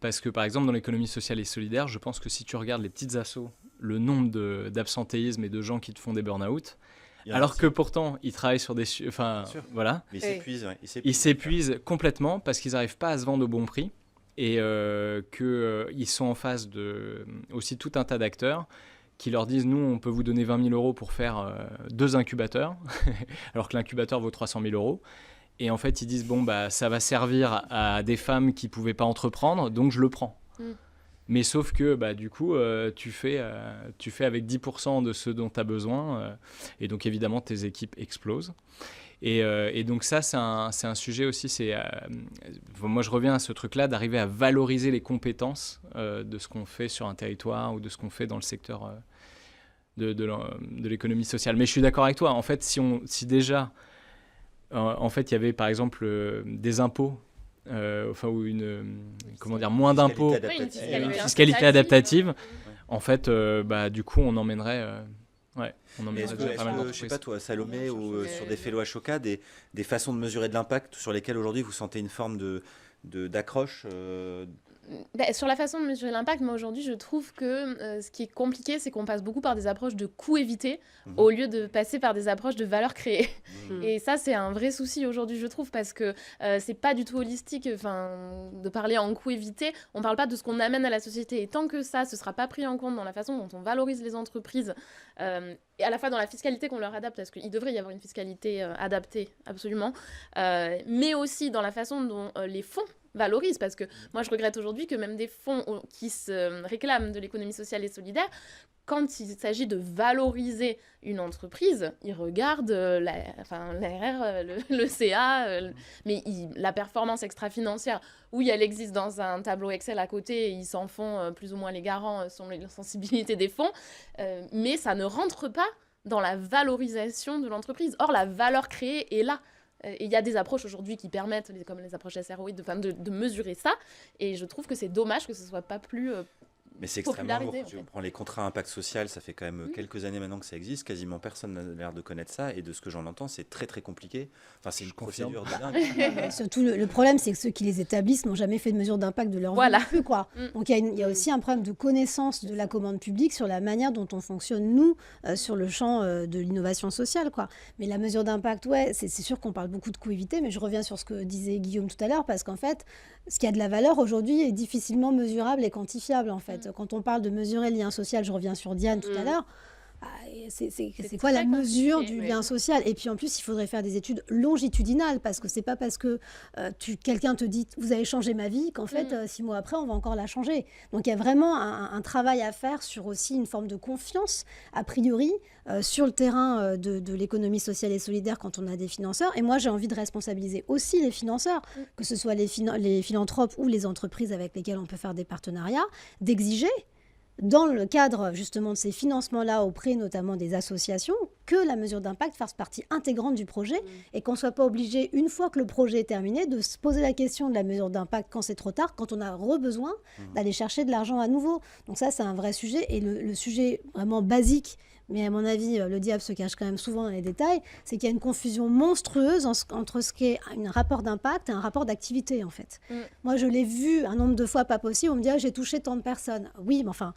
Parce que, par exemple, dans l'économie sociale et solidaire, je pense que si tu regardes les petites assos, le nombre d'absentéismes et de gens qui te font des burn-out, alors que pourtant, ils travaillent sur des... Enfin, voilà. Mais ils s'épuisent complètement parce qu'ils n'arrivent pas à se vendre au bon prix et qu'ils sont en face de aussi tout un tas d'acteurs qui leur disent « Nous, on peut vous donner 20 000 euros pour faire 2 incubateurs, alors que l'incubateur vaut 300 000 euros. » Et en fait, ils disent « Bon, bah, ça va servir à des femmes qui ne pouvaient pas entreprendre, donc je le prends. » Mais sauf que, bah, du coup, tu fais avec 10% de ce dont tu as besoin. Et donc, évidemment, tes équipes explosent. Et donc, ça, c'est un sujet aussi. Moi, je reviens à ce truc-là, d'arriver à valoriser les compétences de ce qu'on fait sur un territoire ou de ce qu'on fait dans le secteur de l'économie sociale. Mais je suis d'accord avec toi. En fait, si déjà... En fait, il y avait par exemple des impôts, ou moins d'impôts, une fiscalité adaptative. En fait, du coup, on emmènerait. Est-ce que, je sais pas toi, Salomé, ou sur des fellows Ashoka, des façons de mesurer de l'impact sur lesquelles aujourd'hui vous sentez une forme d'accroche Sur la façon de mesurer l'impact, moi aujourd'hui je trouve que ce qui est compliqué, c'est qu'on passe beaucoup par des approches de coûts évités au lieu de passer par des approches de valeur créée. Et ça, c'est un vrai souci aujourd'hui, je trouve, parce que c'est pas du tout holistique de parler en coûts évités. On parle pas de ce qu'on amène à la société. Et tant que ça, ce sera pas pris en compte dans la façon dont on valorise les entreprises, et à la fois dans la fiscalité qu'on leur adapte, parce qu'il devrait y avoir une fiscalité adaptée, absolument, mais aussi dans la façon dont les fonds valorisent, parce que moi je regrette aujourd'hui que même des fonds qui se réclament de l'économie sociale et solidaire, quand il s'agit de valoriser une entreprise, ils regardent l'ARR, le CA, mais la performance extra-financière, oui, elle existe dans un tableau Excel à côté, et ils s'en font plus ou moins les garants, selon les sensibilités des fonds, mais ça ne rentre pas dans la valorisation de l'entreprise. Or, la valeur créée est là. Et il y a des approches aujourd'hui qui permettent, comme les approches SROI, de mesurer ça. Et je trouve que c'est dommage que ce ne soit pas plus mais c'est extrêmement lourd. On prend les contrats impact social, ça fait quand même quelques années maintenant que ça existe. Quasiment personne n'a l'air de connaître ça. Et de ce que j'en entends, c'est très très compliqué. Enfin, c'est une procédure de dingue. Surtout, le problème, c'est que ceux qui les établissent n'ont jamais fait de mesure d'impact de leur vie non plus, quoi. Donc il y a aussi un problème de connaissance de la commande publique sur la manière dont on fonctionne, nous, sur le champ de l'innovation sociale, quoi. Mais la mesure d'impact, c'est sûr qu'on parle beaucoup de coûts évités, mais je reviens sur ce que disait Guillaume tout à l'heure, parce qu'en fait, ce qui a de la valeur aujourd'hui est difficilement mesurable et quantifiable, en fait. Quand on parle de mesurer le lien social, je reviens sur Diane tout à l'heure, c'est quoi la mesure du lien social? Et puis en plus, il faudrait faire des études longitudinales, parce que c'est pas parce que quelqu'un te dit « vous avez changé ma vie » qu'en fait, 6 mois après, on va encore la changer. Donc il y a vraiment un travail à faire sur aussi une forme de confiance, a priori, sur le terrain de l'économie sociale et solidaire quand on a des financeurs. Et moi, j'ai envie de responsabiliser aussi les financeurs, que ce soit les philanthropes ou les entreprises avec lesquelles on peut faire des partenariats, d'exiger dans le cadre justement de ces financements-là auprès notamment des associations, que la mesure d'impact fasse partie intégrante du projet et qu'on ne soit pas obligé, une fois que le projet est terminé, de se poser la question de la mesure d'impact quand c'est trop tard, quand on a besoin d'aller chercher de l'argent à nouveau. Donc ça, c'est un vrai sujet. Et le sujet vraiment basique, mais à mon avis, le diable se cache quand même souvent dans les détails, c'est qu'il y a une confusion monstrueuse entre ce qu'est un rapport d'impact et un rapport d'activité, en fait. Moi, je l'ai vu un nombre de fois pas possible. On me dit « j'ai touché tant de personnes ». Oui, mais enfin,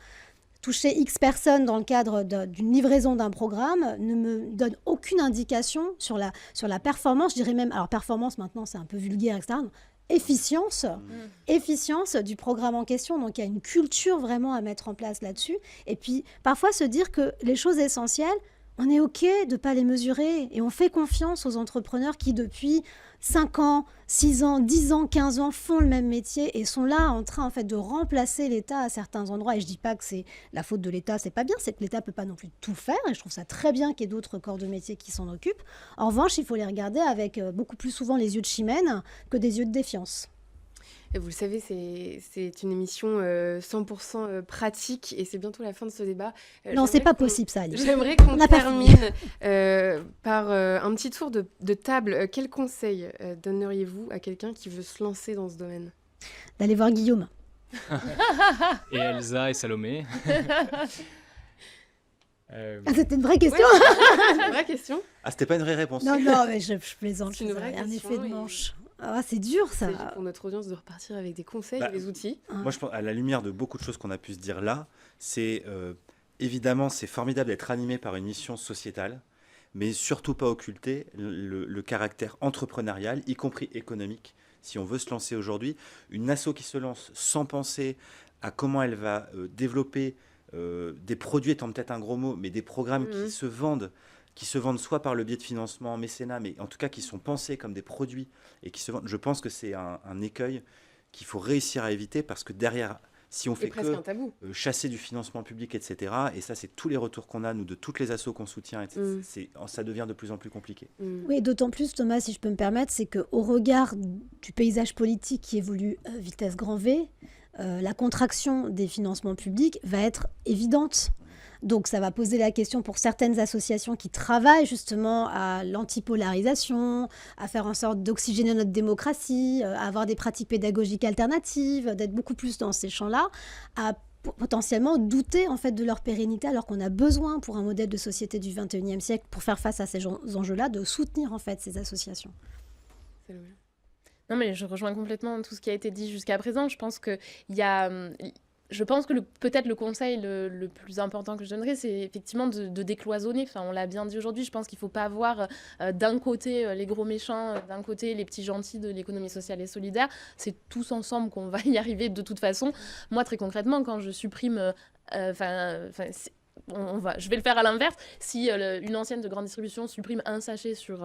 toucher X personnes dans le cadre d'une livraison d'un programme ne me donne aucune indication sur la performance, je dirais même, alors performance maintenant c'est un peu vulgaire, etc. Non, efficience du programme en question. Donc il y a une culture vraiment à mettre en place là-dessus. Et puis parfois se dire que les choses essentielles, on est OK de ne pas les mesurer et on fait confiance aux entrepreneurs qui depuis 5 ans, 6 ans, 10 ans, 15 ans font le même métier et sont là en train en fait de remplacer l'État à certains endroits. Et je ne dis pas que c'est la faute de l'État, c'est pas bien, c'est que l'État ne peut pas non plus tout faire et je trouve ça très bien qu'il y ait d'autres corps de métier qui s'en occupent. En revanche, il faut les regarder avec beaucoup plus souvent les yeux de chimène que des yeux de défiance. Et vous le savez, c'est une émission 100% pratique et c'est bientôt la fin de ce débat. Non, c'est pas possible ça, Alice. J'aimerais qu'on n'a pas termine par un petit tour de table. Quel conseil donneriez-vous à quelqu'un qui veut se lancer dans ce domaine ? D'aller voir Guillaume. Et Elsa et Salomé. Ah, c'était une vraie question. C'est une vraie question. Ah, c'était pas une vraie réponse. Non, mais je plaisante. C'est une vraie un question effet de manche. Ah, c'est dur ça. Il s'agit pour notre audience de repartir avec des conseils, des outils. Moi, je pense, à la lumière de beaucoup de choses qu'on a pu se dire là, c'est évidemment, c'est formidable d'être animé par une mission sociétale, mais surtout pas occulter le caractère entrepreneurial, y compris économique. Si on veut se lancer aujourd'hui, une asso qui se lance sans penser à comment elle va développer des produits, étant peut-être un gros mot, mais des programmes qui se vendent soit par le biais de financement, mécénat, mais en tout cas qui sont pensés comme des produits et qui se vendent. Je pense que c'est un écueil qu'il faut réussir à éviter parce que derrière, si on fait que chasser du financement public, etc., et ça c'est tous les retours qu'on a, nous, de toutes les assos qu'on soutient, etc., ça devient de plus en plus compliqué. Oui, d'autant plus, Thomas, si je peux me permettre, c'est qu'au regard du paysage politique qui évolue vitesse grand V, la contraction des financements publics va être évidente. Donc ça va poser la question pour certaines associations qui travaillent justement à l'antipolarisation, à faire en sorte d'oxygéner notre démocratie, à avoir des pratiques pédagogiques alternatives, d'être beaucoup plus dans ces champs-là, à potentiellement douter en fait de leur pérennité alors qu'on a besoin pour un modèle de société du 21e siècle pour faire face à ces enjeux-là de soutenir en fait ces associations. Non mais je rejoins complètement tout ce qui a été dit jusqu'à présent. Je pense que peut-être le conseil le plus important que je donnerais, c'est effectivement de décloisonner. Enfin, on l'a bien dit aujourd'hui, je pense qu'il ne faut pas avoir d'un côté les gros méchants, d'un côté les petits gentils de l'économie sociale et solidaire. C'est tous ensemble qu'on va y arriver de toute façon. Moi, très concrètement, quand je supprime... je vais le faire à l'inverse. Si une ancienne de grande distribution supprime un sachet sur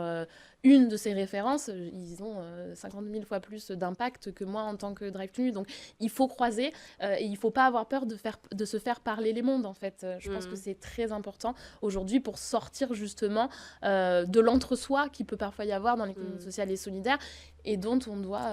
une de ses références, ils ont 50 000 fois plus d'impact que moi en tant que drive-thru. Donc il faut croiser et il ne faut pas avoir peur de se faire parler les mondes en fait. Je pense que c'est très important aujourd'hui pour sortir justement de l'entre-soi qui peut parfois y avoir dans l'économie sociale et solidaire et dont on doit...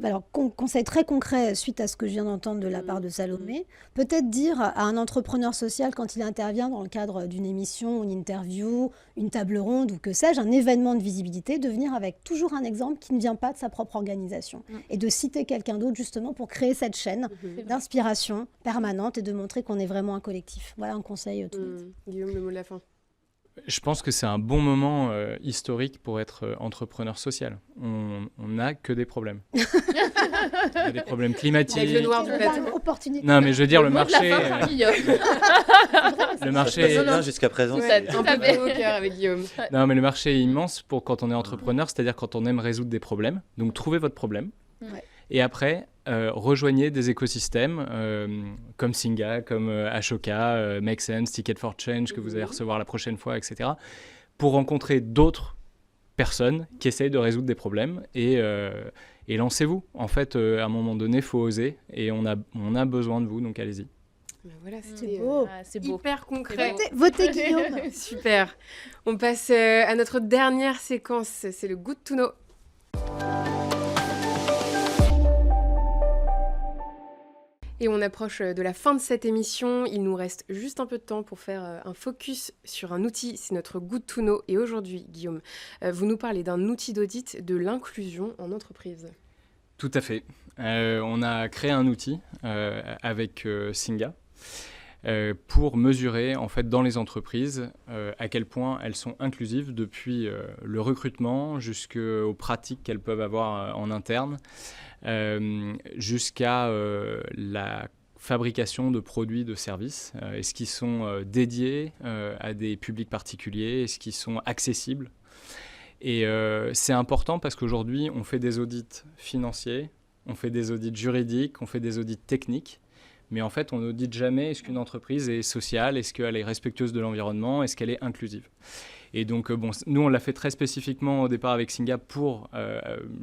Alors, conseil très concret suite à ce que je viens d'entendre de la part de Salomé, peut-être dire à un entrepreneur social quand il intervient dans le cadre d'une émission, une interview, une table ronde ou que sais-je, un événement de visibilité, de venir avec toujours un exemple qui ne vient pas de sa propre organisation et de citer quelqu'un d'autre justement pour créer cette chaîne d'inspiration permanente et de montrer qu'on est vraiment un collectif. Voilà un conseil tout net. Guillaume, le mot de la fin. Je pense que c'est un bon moment historique pour être entrepreneur social. On n'a que des problèmes. Il y a des problèmes climatiques. Avec le noir du plateau. Non, mais je veux dire, le marché... le marché est bien jusqu'à présent. Un peu au cœur avec Guillaume. Non, mais le marché est immense pour quand on est entrepreneur, c'est-à-dire quand on aime résoudre des problèmes. Donc, trouvez votre problème. Ouais. Et après, rejoignez des écosystèmes comme Singa, comme Ashoka, Make Sense, Ticket for Change, que vous allez recevoir la prochaine fois, etc. pour rencontrer d'autres personnes qui essayent de résoudre des problèmes et lancez-vous. En fait, à un moment donné, il faut oser et on a besoin de vous, donc allez-y. Ben voilà, C'est beau. C'est beau. Hyper concret. Votez Guillaume. Super. On passe à notre dernière séquence, c'est le Good to Know. Et on approche de la fin de cette émission. Il nous reste juste un peu de temps pour faire un focus sur un outil. C'est notre Good to Know. Et aujourd'hui, Guillaume, vous nous parlez d'un outil d'audit de l'inclusion en entreprise. Tout à fait. On a créé un outil avec Singa pour mesurer en fait dans les entreprises à quel point elles sont inclusives depuis le recrutement jusqu'aux pratiques qu'elles peuvent avoir en interne. Jusqu'à la fabrication de produits, de services. Est-ce qu'ils sont dédiés à des publics particuliers? Est-ce qu'ils sont accessibles? Et c'est important parce qu'aujourd'hui, on fait des audits financiers, on fait des audits juridiques, on fait des audits techniques. Mais en fait, on n'audite jamais est-ce qu'une entreprise est sociale, est-ce qu'elle est respectueuse de l'environnement, est-ce qu'elle est inclusive. Et donc, nous, on l'a fait très spécifiquement au départ avec Singa pour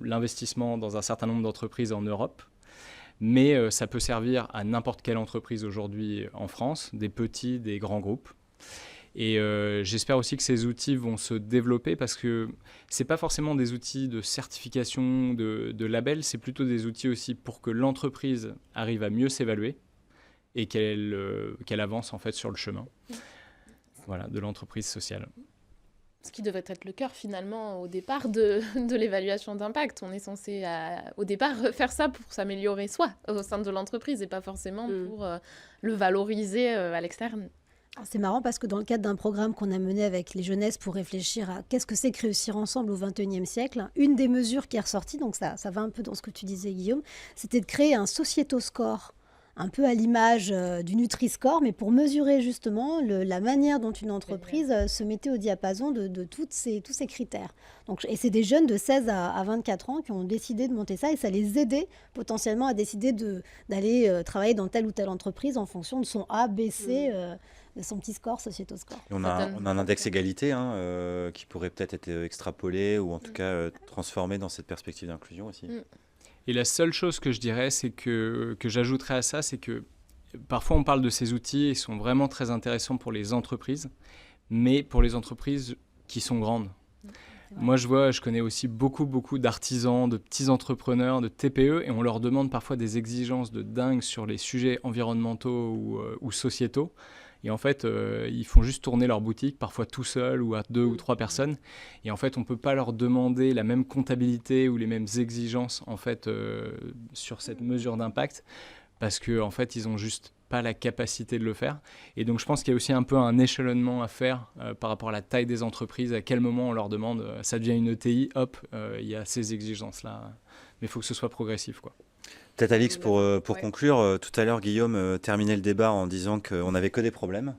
l'investissement dans un certain nombre d'entreprises en Europe. Mais ça peut servir à n'importe quelle entreprise aujourd'hui en France, des petits, des grands groupes. Et j'espère aussi que ces outils vont se développer parce que ce n'est pas forcément des outils de certification, de label, c'est plutôt des outils aussi pour que l'entreprise arrive à mieux s'évaluer et qu'elle avance en fait sur le chemin de l'entreprise sociale. Ce qui devrait être le cœur finalement au départ de l'évaluation d'impact. On est censé au départ faire ça pour s'améliorer soi au sein de l'entreprise et pas forcément pour le valoriser à l'externe. C'est marrant parce que dans le cadre d'un programme qu'on a mené avec les jeunesses pour réfléchir à qu'est-ce que c'est que réussir ensemble au XXIe siècle, une des mesures qui est ressortie, donc ça va un peu dans ce que tu disais Guillaume, c'était de créer un sociétoscore, un peu à l'image du Nutri-Score, mais pour mesurer justement la manière dont une entreprise se mettait au diapason de tous ces critères. Donc, et c'est des jeunes de 16 à 24 ans qui ont décidé de monter ça et ça les aidait potentiellement à décider d'aller travailler dans telle ou telle entreprise en fonction de son A, B, C, de son petit score, sociétoscore. On a un index égalité qui pourrait peut-être être extrapolé ou en tout cas transformé dans cette perspective d'inclusion aussi. Et la seule chose que je dirais, c'est que j'ajouterais à ça, c'est que parfois on parle de ces outils, ils sont vraiment très intéressants pour les entreprises, mais pour les entreprises qui sont grandes. Moi, je connais aussi beaucoup d'artisans, de petits entrepreneurs, de TPE, et on leur demande parfois des exigences de dingue sur les sujets environnementaux ou sociétaux. Et en fait, ils font juste tourner leur boutique, parfois tout seuls ou à 2 ou 3 personnes. Et en fait, on ne peut pas leur demander la même comptabilité ou les mêmes exigences en fait, sur cette mesure d'impact parce qu'en fait, ils n'ont juste pas la capacité de le faire. Et donc, je pense qu'il y a aussi un peu un échelonnement à faire par rapport à la taille des entreprises. À quel moment on leur demande, ça devient une ETI, hop, il y a ces exigences-là. Mais il faut que ce soit progressif, quoi. Peut-être Alix, pour conclure, tout à l'heure Guillaume terminait le débat en disant qu'on n'avait que des problèmes.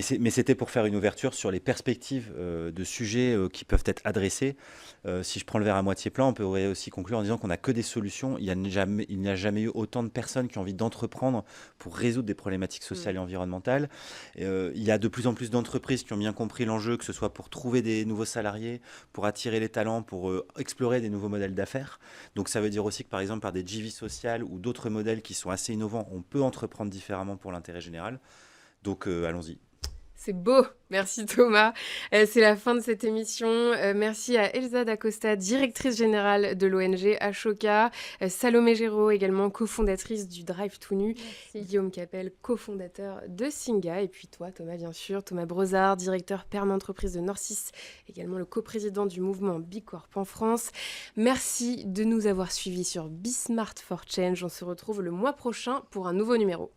Mais c'était pour faire une ouverture sur les perspectives de sujets qui peuvent être adressés. Si je prends le verre à moitié plein, on pourrait aussi conclure en disant qu'on n'a que des solutions. Il n'y a jamais eu autant de personnes qui ont envie d'entreprendre pour résoudre des problématiques sociales et environnementales. Il y a de plus en plus d'entreprises qui ont bien compris l'enjeu, que ce soit pour trouver des nouveaux salariés, pour attirer les talents, pour explorer des nouveaux modèles d'affaires. Donc ça veut dire aussi que par exemple par des JV sociales ou d'autres modèles qui sont assez innovants, on peut entreprendre différemment pour l'intérêt général. Donc allons-y. C'est beau, merci Thomas. C'est la fin de cette émission. Merci à Elsa Dacosta, directrice générale de l'ONG Ashoka, Salomé Géraud, également cofondatrice du Drive Tout Nu, Guillaume Capel, cofondateur de Singa, et puis toi Thomas bien sûr, Thomas Brozard, directeur permanent entreprise de Norcis, également le coprésident du mouvement Bicorp en France. Merci de nous avoir suivis sur Be Smart for Change. On se retrouve le mois prochain pour un nouveau numéro.